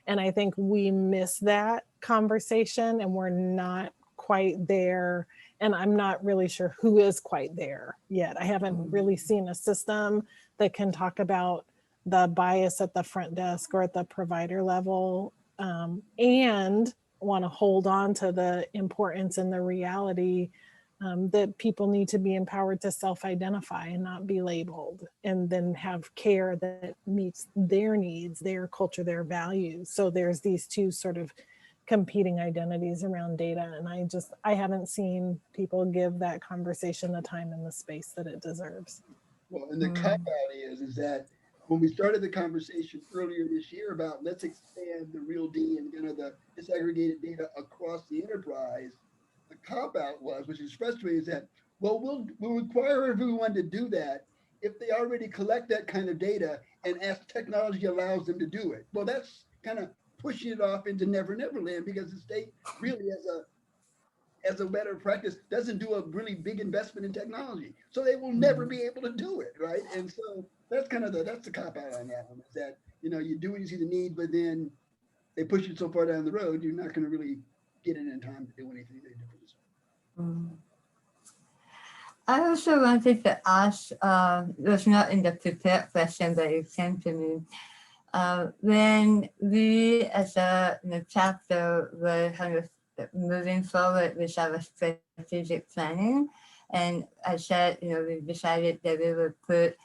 And I think we miss that conversation, and we're not quite there. And I'm not really sure who is quite there yet. I haven't really seen a system that can talk about the bias at the front desk or at the provider level, and want to hold on to the importance and the reality that people need to be empowered to self-identify and not be labeled, and then have care that meets their needs, their culture, their values. So there's these two sort of competing identities around data. And I haven't seen people give that conversation the time and the space that it deserves. Well, and the cop-out is that when we started the conversation earlier this year about let's expand the real D and kind of the disaggregated data across the enterprise, the cop-out was, which is frustrating, is that, well, we'll require everyone to do that if they already collect that kind of data and as technology allows them to do it. Well, that's kind of pushing it off into never land, because the state really as a matter of practice doesn't do a really big investment in technology, so they will never be able to do it, right? And so that's kind of that's the cop out on that one, is that, you know, you do when you see the need, but then they push it so far down the road, you're not going to really get it in time to do anything different. I also wanted to ask, it was not in the prepared question, but it came to me. When we as a chapter were kind of moving forward with our strategic planning, and I said, you know, we decided that we would put,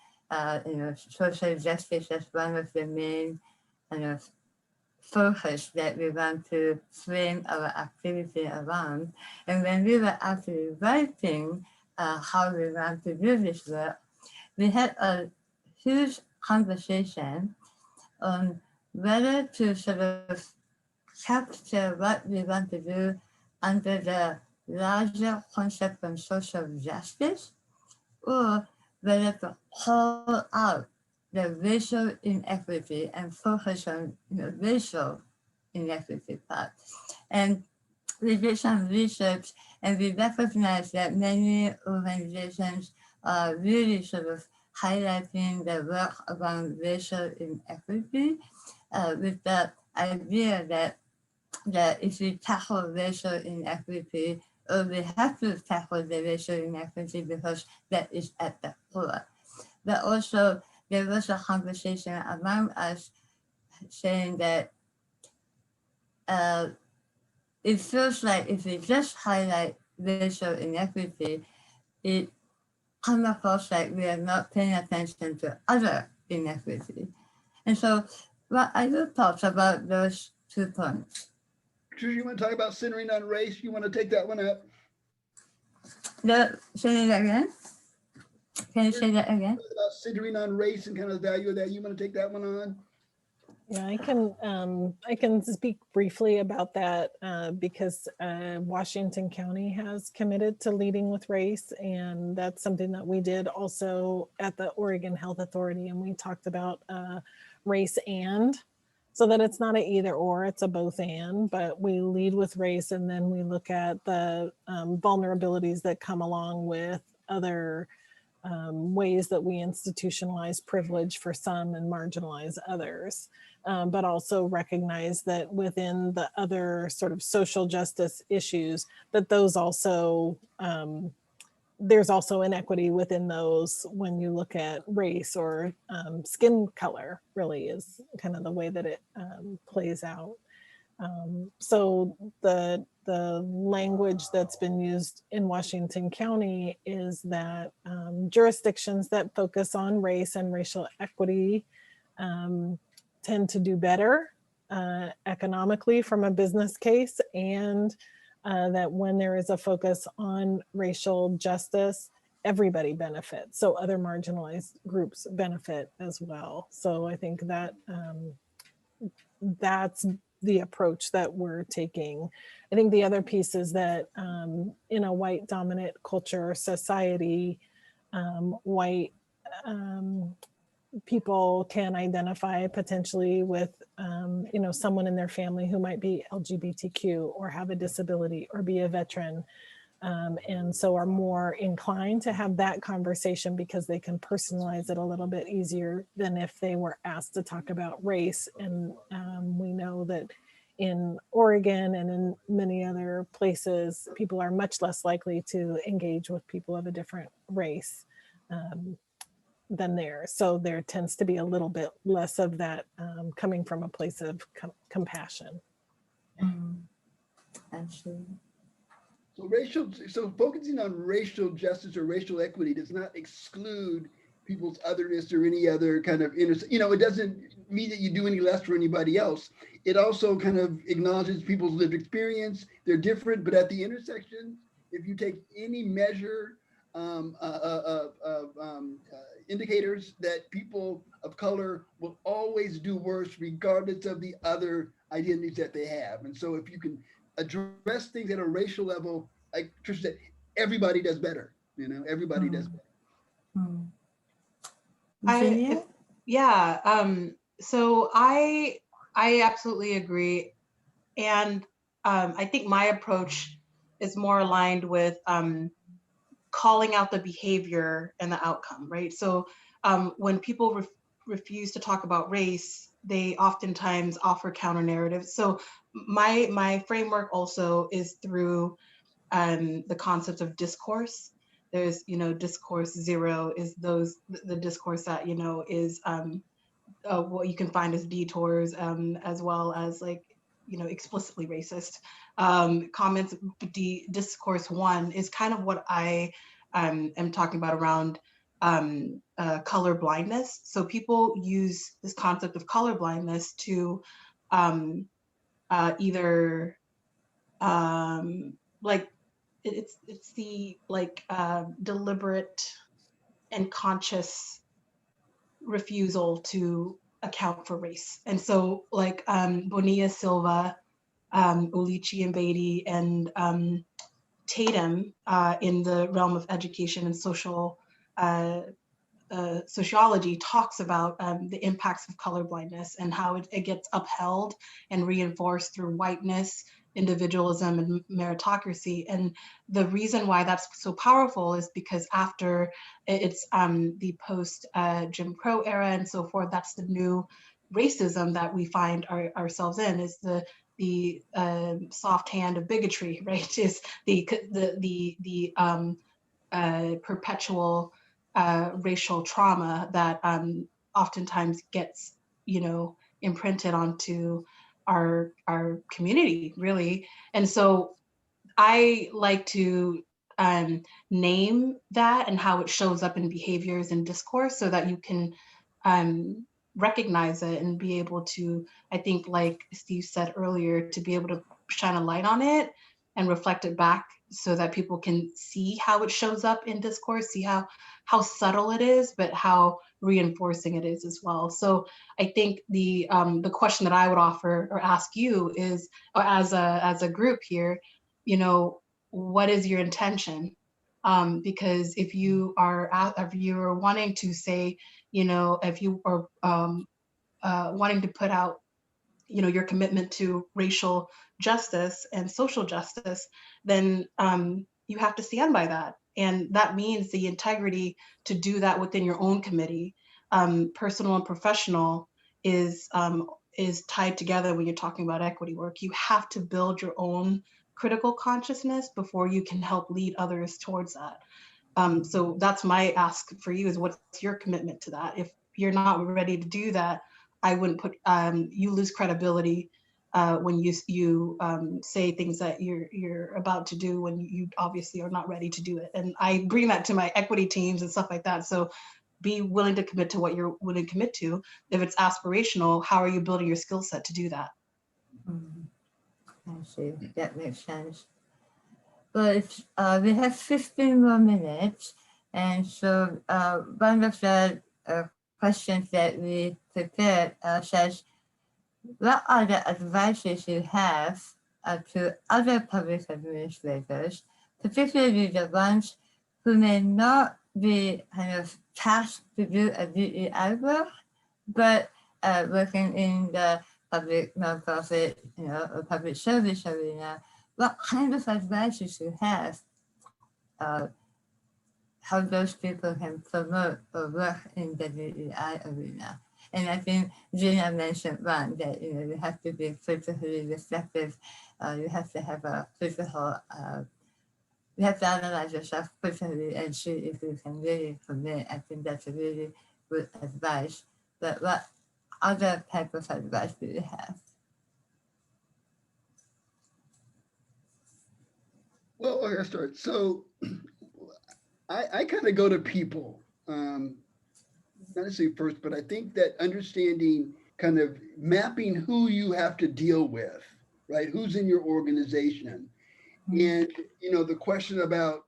you know, social justice as one of the main kind of focus that we want to frame our activity around. And when we were actually writing how we want to do this work, we had a huge conversation on whether to sort of capture what we want to do under the larger concept of social justice, or whether to call out the racial inequity and focus on, you know, racial inequity part. And we did some research, and we recognized that many organizations are really sort of highlighting the work around racial inequity, with the idea that if we tackle racial inequity, we have to tackle the racial inequity because that is at the core. But also there was a conversation among us saying that it feels like if we just highlight racial inequity, it comes across like we are not paying attention to other inequity. And so, what are your thoughts about those 2 points? Tricia, you want to talk about centering on race? You want to take that one up? Say that again? Can you say that again? About centering on race and kind of the value of that. You want to take that one on? Yeah, I can speak briefly about that because Washington County has committed to leading with race, and that's something that we did also at the Oregon Health Authority, and we talked about race and, so that it's not an either or, it's a both and, but we lead with race and then we look at the vulnerabilities that come along with other ways that we institutionalize privilege for some and marginalize others. But also recognize that within the other sort of social justice issues, that those also, there's also inequity within those when you look at race or skin color, really is kind of the way that it plays out. So the language that's been used in Washington County is that jurisdictions that focus on race and racial equity tend to do better economically from a business case, and that when there is a focus on racial justice, everybody benefits. So other marginalized groups benefit as well. So I think that that's the approach that we're taking. I think the other piece is that in a white dominant culture society, white people can identify potentially with, someone in their family who might be LGBTQ or have a disability or be a veteran. And so are more inclined to have that conversation because they can personalize it a little bit easier than if they were asked to talk about race. And we know that in Oregon and in many other places, people are much less likely to engage with people of a different race than theirs. So there tends to be a little bit less of that coming from a place of compassion. Absolutely. So focusing on racial justice or racial equity does not exclude people's otherness or any other kind of it doesn't mean that you do any less for anybody else. It also kind of acknowledges people's lived experience. They're different, but at the intersection, if you take any measure indicators that people of color will always do worse regardless of the other identities that they have. And so if you can address things at a racial level, like Tricia said, everybody does better, everybody does better. Zinnia? So I absolutely agree. And I think my approach is more aligned with calling out the behavior and the outcome, right? So when people refuse to talk about race, they oftentimes offer counter narratives. So my framework also is through the concept of discourse. There's, discourse zero is the discourse that, is what you can find as detours, as well as explicitly racist comments. Discourse one is kind of what I am talking about around color blindness. So people use this concept of color blindness to either it's the deliberate and conscious refusal to account for race. And so Bonilla Silva, Ulichi and Beatty, and Tatum in the realm of education and social sociology talks about the impacts of colorblindness and how it gets upheld and reinforced through whiteness, individualism, and meritocracy. And the reason why that's so powerful is because after it's the post Jim Crow era and so forth, that's the new racism that we find ourselves in, is the soft hand of bigotry, right? Is the perpetual racial trauma that oftentimes gets imprinted onto our community, really. And so I like to name that and how it shows up in behaviors and discourse so that you can recognize it and be able to, I think, like Steve said earlier, to be able to shine a light on it and reflect it back so that people can see how it shows up in discourse, see how subtle it is, but how reinforcing it is as well. So I think the question that I would offer or ask you is, or as a group here, you know, what is your intention? Because if you are wanting to say, you know, if you are wanting to put out, you know, your commitment to racial justice and social justice, then you have to stand by that. And that means the integrity to do that within your own committee, personal and professional, is tied together when you're talking about equity work. You have to build your own critical consciousness before you can help lead others towards that. So that's my ask for you, is what's your commitment to that? If you're not ready to do that, I wouldn't put, you lose credibility when you say things that you're about to do when you obviously are not ready to do it. And I bring that to my equity teams and stuff like that. So be willing to commit to what you're willing to commit to. If it's aspirational, how are you building your skill set to do that? I see, that makes sense. But we have 15 more minutes, and so one of the questions that we prepared says, what are the advices you have to other public administrators, particularly the ones who may not be kind of tasked to do a DEI work, but working in the public nonprofit, you know, or public service arena? What kind of advices you have how those people can promote or work in the DEI arena? And I think Zinnia mentioned one, that, you know, you have to be critically reflective. You have to have a critical, you have to analyze yourself critically and see if you can really commit. I think that's a really good advice. But what other type of advice do you have? Well, I'll start. So I kind of go to people, not necessarily first, but I think that understanding, kind of mapping who you have to deal with, right? Who's in your organization. And, you know, the question about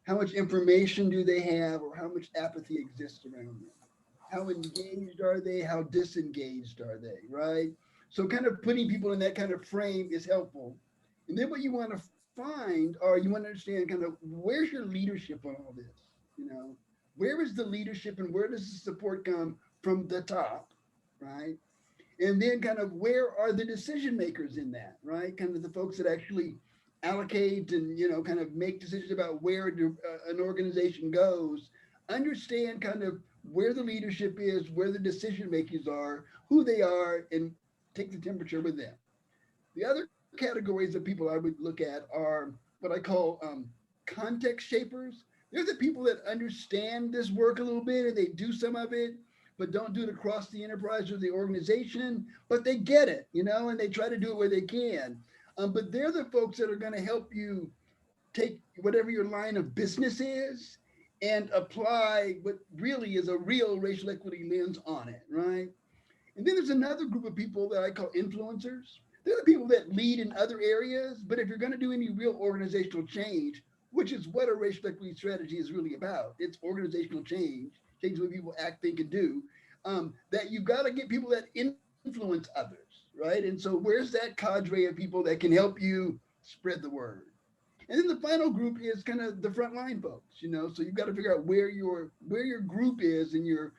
how much information do they have, or how much apathy exists around them? How engaged are they? How disengaged are they, right? So kind of putting people in that kind of frame is helpful. And then what you want to find, or you want to understand kind of, where's your leadership on all this? You know, where is the leadership and where does the support come from the top, right? And then kind of, where are the decision makers in that, right? Kind of the folks that actually allocate and, you know, kind of make decisions about where an organization goes. Understand kind of where the leadership is, where the decision makers are, who they are, and take the temperature with them. The other categories of people I would look at are what I call context shapers. They're the people that understand this work a little bit and they do some of it, but don't do it across the enterprise or the organization, but they get it, you know, and they try to do it where they can. But they're the folks that are going to help you take whatever your line of business is and apply what really is a real racial equity lens on it, right? And then there's another group of people that I call influencers. They're the people that lead in other areas, but if you're going to do any real organizational change, which is what a racial equity strategy is really about, it's organizational change, change the way people act, think, and do, that you've got to get people that influence others, right? And so where's that cadre of people that can help you spread the word? And then the final group is kind of the frontline folks, you know, so you've got to figure out where your group is and your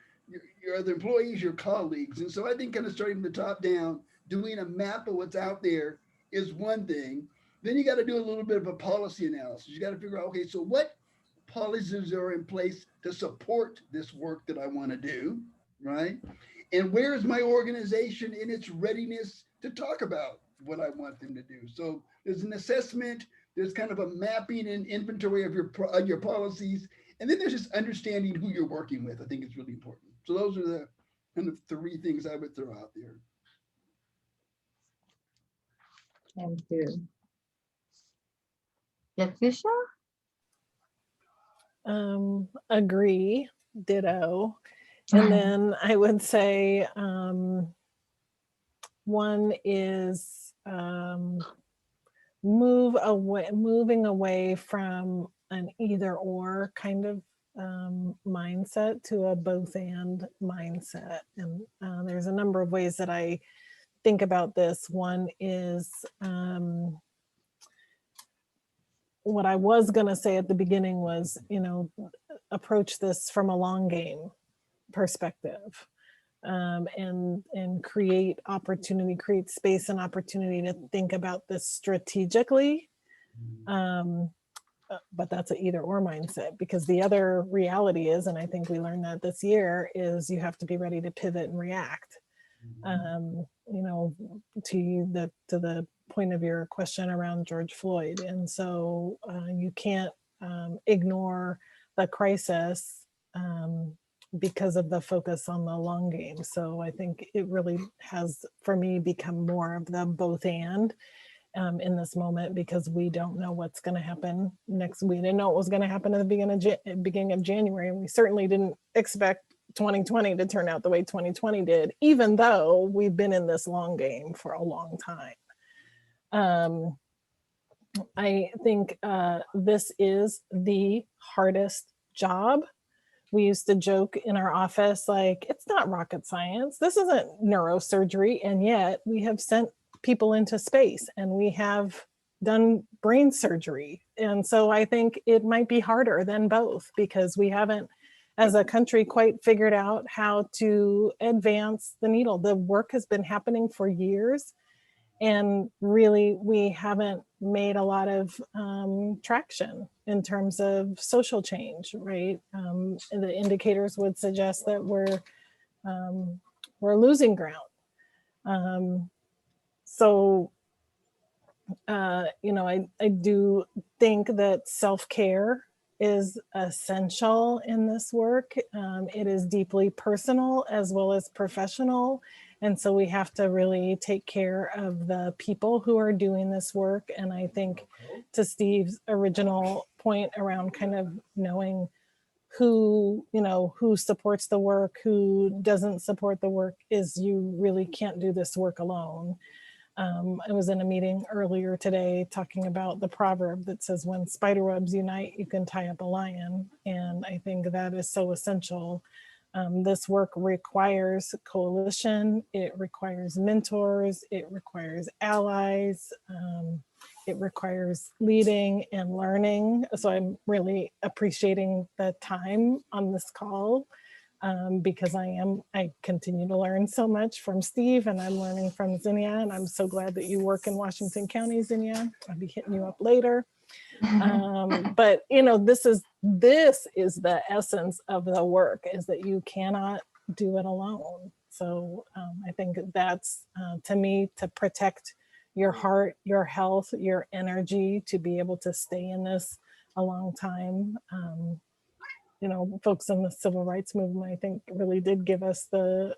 other employees, your colleagues. And so I think kind of starting from the top down, doing a map of what's out there is one thing. Then you got to do a little bit of a policy analysis. You got to figure out, okay, so what policies are in place to support this work that I want to do, right? And where is my organization in its readiness to talk about what I want them to do? So there's an assessment, there's kind of a mapping and inventory of your policies, and then there's just understanding who you're working with. I think it's really important. So those are the kind of three things I would throw out there. Thank you. Latricia? Agree, ditto. And then I would say one is moving away from an either or kind of mindset to a both and mindset. And there's a number of ways that I think about this. One is what I was going to say at the beginning was, approach this from a long game perspective, and create opportunity, create space and opportunity to think about this strategically. But that's an either or mindset, because the other reality is, and I think we learned that this year, is you have to be ready to pivot and react. To the point of your question around George Floyd. And so you can't ignore the crisis because of the focus on the long game. So I think it really has, for me, become more of the both and in this moment, because we don't know what's going to happen next. We didn't know what was going to happen at the beginning of January. And we certainly didn't expect 2020 to turn out the way 2020 did, even though we've been in this long game for a long time. I think this is the hardest job. We used to joke in our office, like, it's not rocket science. This isn't neurosurgery. And yet we have sent people into space and we have done brain surgery. And so I think it might be harder than both, because we haven't, as a country, quite figured out how to advance the needle. The work has been happening for years, and really we haven't made a lot of traction in terms of social change, right? The indicators would suggest that we're losing ground. I do think that self-care is essential in this work. It is deeply personal as well as professional. And so we have to really take care of the people who are doing this work. And I think, to Steve's original point around kind of knowing who supports the work, who doesn't support the work, is you really can't do this work alone. I was in a meeting earlier today talking about the proverb that says, when spider webs unite, you can tie up a lion. And I think that is so essential. This work requires coalition, it requires mentors, it requires allies, it requires leading and learning. So I'm really appreciating the time on this call, because I continue to learn so much from Steve, and I'm learning from Zinnia, and I'm so glad that you work in Washington County, Zinnia. I'll be hitting you up later. But this is the essence of the work, is that you cannot do it alone. So I think that's, to me, to protect your heart, your health, your energy, to be able to stay in this a long time. Folks in the civil rights movement, I think, really did give us the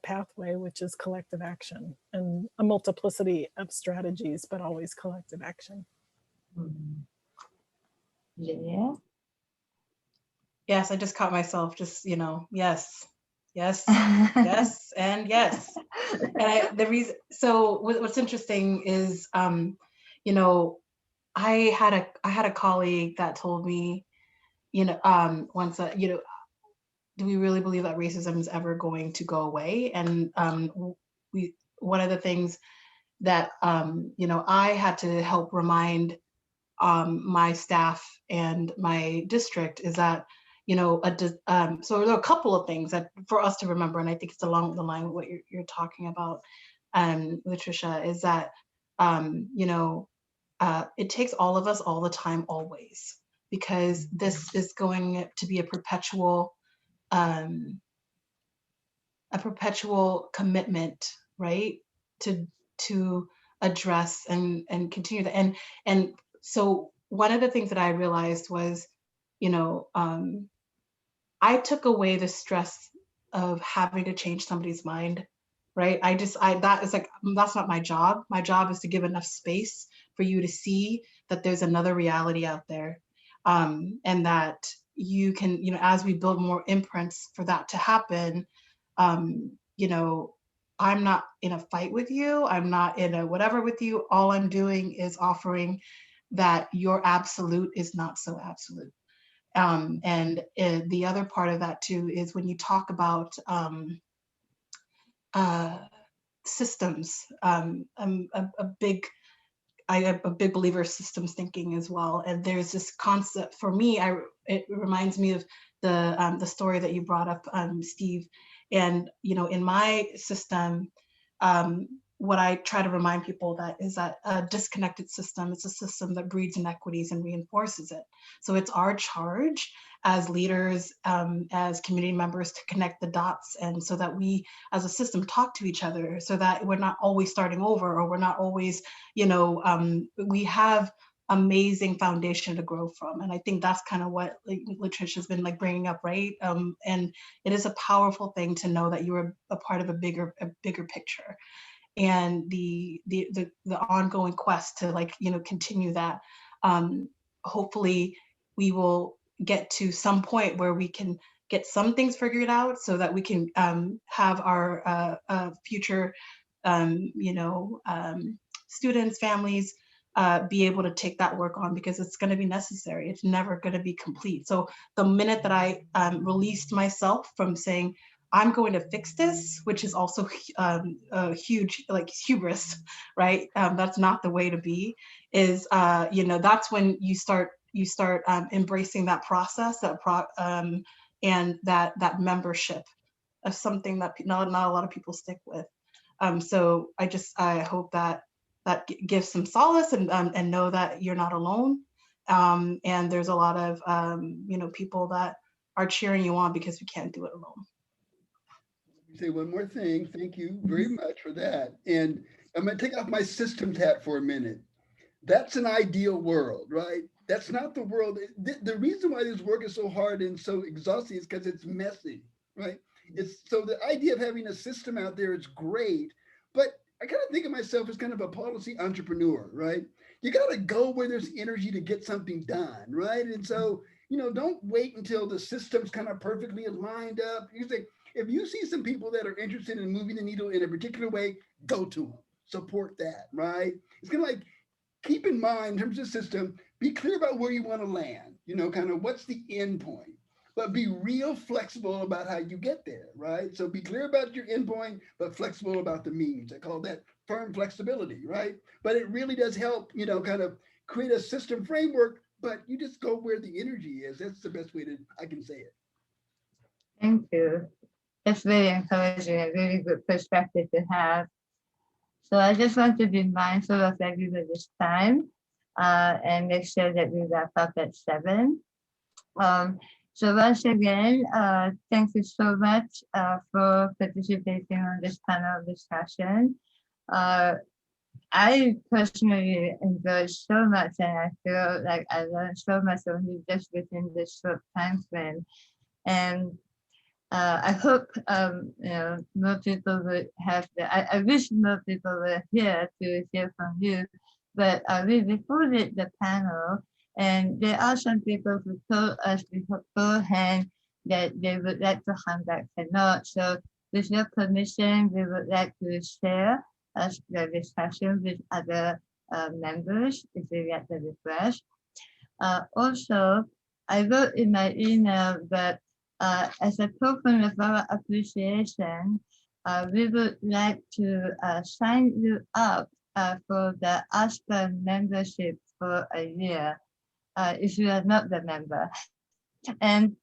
pathway, which is collective action, and a multiplicity of strategies, but always collective action. Yeah. Yes, I just caught myself yes, yes, yes, and yes. And what's interesting is, I had a colleague that told me, once that, do we really believe that racism is ever going to go away? And one of the things that I had to help remind my staff and my district is that, so there are a couple of things that for us to remember, and I think it's along the line of what you're talking about, Latricia, is that it takes all of us all the time, always, because this is going to be a perpetual commitment, right, to address and continue that. And so one of the things that I realized was, I took away the stress of having to change somebody's mind, right? That is like, that's not my job. My job is to give enough space for you to see that there's another reality out there, and that you can, you know, as we build more imprints for that to happen, you know, I'm not in a fight with you. I'm not in a whatever with you. All I'm doing is offering that your absolute is not so absolute. And the other part of that too is when you talk about systems, I'm a big believer of systems thinking as well. And there's this concept for me, it reminds me of the story that you brought up, Steve. And, you know, in my system, what I try to remind people that is that a disconnected system is a system that breeds inequities and reinforces it. So it's our charge as leaders, as community members, to connect the dots, and so that we as a system talk to each other, so that we're not always starting over, or we're not always, you know, we have amazing foundation to grow from. And I think that's kind of what like Latricia's been like bringing up, right? And it is a powerful thing to know that you're a part of a bigger picture, and the ongoing quest to, like, you know, continue that. Hopefully we will get to some point where we can get some things figured out, so that we can have our future, you know, students, families, be able to take that work on, because it's going to be necessary. It's never going to be complete. So the minute that I released myself from saying, I'm going to fix this, which is also a huge, like, hubris, right? That's not the way to be, is, you know, that's when you start embracing that process, and that membership of something that not a lot of people stick with. So I hope that gives some solace, and know that you're not alone. And there's a lot of, you know, people that are cheering you on, because we can't do it alone. Say one more thing. Thank you very much for that. And I'm going to take off my systems hat for a minute. That's an ideal world, right? That's not the world. The reason why this work is so hard and so exhausting is because it's messy, right? It's so the idea of having a system out there is great, but I kind of think of myself as kind of a policy entrepreneur, right? You got to go where there's energy to get something done, right? And so, you know, don't wait until the system's kind of perfectly lined up. You say, if you see some people that are interested in moving the needle in a particular way, go to them, support that, right? It's kind of like, keep in mind, in terms of system, be clear about where you want to land, you know, kind of what's the end point, but be real flexible about how you get there, right? So be clear about your end point, but flexible about the means. I call that firm flexibility, right? But it really does help, you know, kind of create a system framework, but you just go where the energy is. That's the best way I can say it. Thank you. That's very encouraging, a really good perspective to have. So I just want to be mindful of everybody's time, and make sure that we wrap up at 7. So once again, thank you so much for participating on this panel discussion. I personally enjoyed so much, and I feel like I learned so much only just within this short time frame. And I hope you know, more people would have I wish more people were here to hear from you, but we recorded the panel, and there are some people who told us beforehand that they would like to come back cannot. So with your permission, we would like to share the discussion with other members if we get the request. Also, I wrote in my email that as a token of our appreciation, we would like to sign you up for the ASPA membership for a year, if you are not the member. And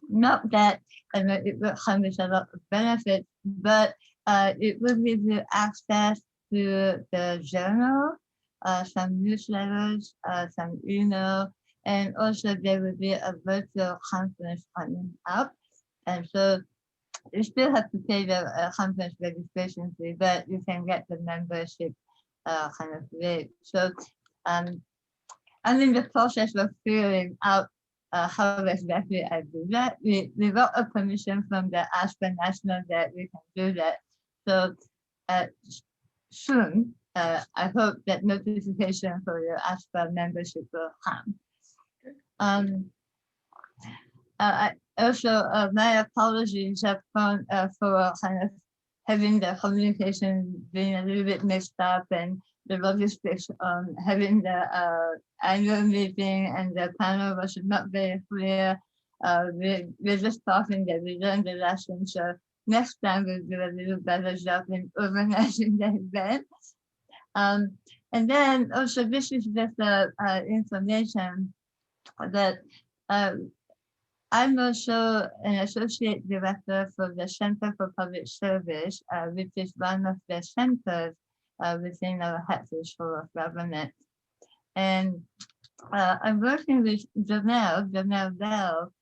not that it will come with a lot of benefits, but it will give you access to the journal, some newsletters, some email, and also there will be a virtual conference coming up. And so you still have to pay the conference registration fee, but you can get the membership kind of rate. So I'm in the process of figuring out how exactly I do that. We got a permission from the ASPA National that we can do that. So soon, I hope that notification for your ASPA membership will come. I also, my apologies upfront for kind of having the communication being a little bit mixed up and the logistics on having the annual meeting and the panel was not very clear. We're just talking that we learned the lesson, so next time we'll do a little better job in organizing the event. And then also this is just information that I'm also an associate director for the Center for Public Service, which is one of the centers within our Hatfield School of Government. And I'm working with Jamel Bell.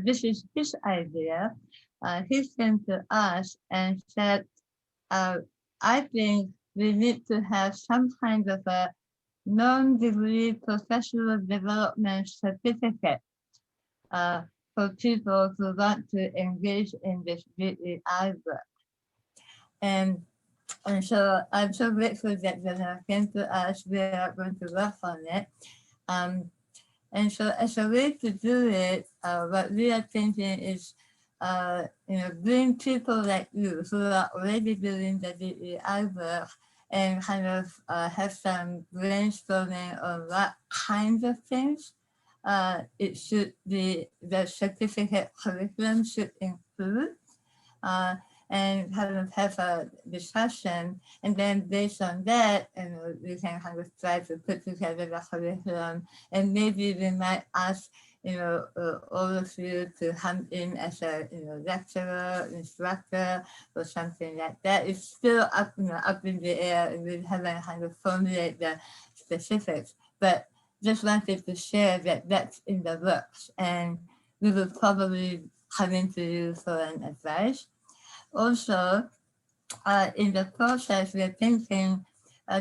This is his idea. He came to us and said, I think we need to have some kind of a non-degree professional development certificate for people who want to engage in this DEI work. And so I'm so grateful that they came to us. We are going to work on it. And so as a way to do it, what we are thinking is, bring people like you who are already doing the DEI work and kind of have some brainstorming on what kinds of things it should be, the certificate curriculum should include, and kind of have a discussion. And then based on that, we can kind of try to put together the curriculum. And maybe we might ask, all of you to come in as a, lecturer, instructor, or something like that. It's still up, up in the air, and we haven't kind of formulated the specifics. But just wanted to share that that's in the works, and we will probably come into you for an advice. Also, in the process, we're thinking,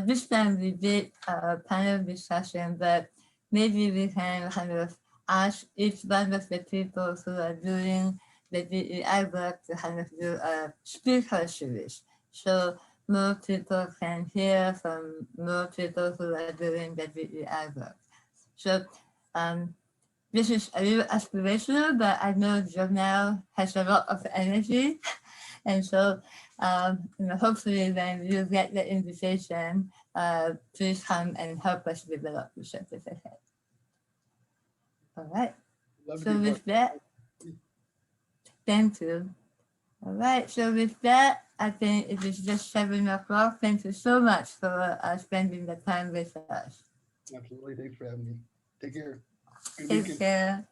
this time we did a panel discussion, but maybe we can kind of ask each one of the people who are doing the DEI work to kind of do a speaker series. So more people can hear from more people who are doing the DEI work. So this is a little aspirational, but I know Jamel has a lot of energy. And so hopefully when you get the invitation, please come and help us develop the certificate. All right. So with that, thank you. All right. So with that, I think it is just 7 o'clock. Thank you so much for spending the time with us. Absolutely. Thanks for having me. Take care. Good Take weekend. care.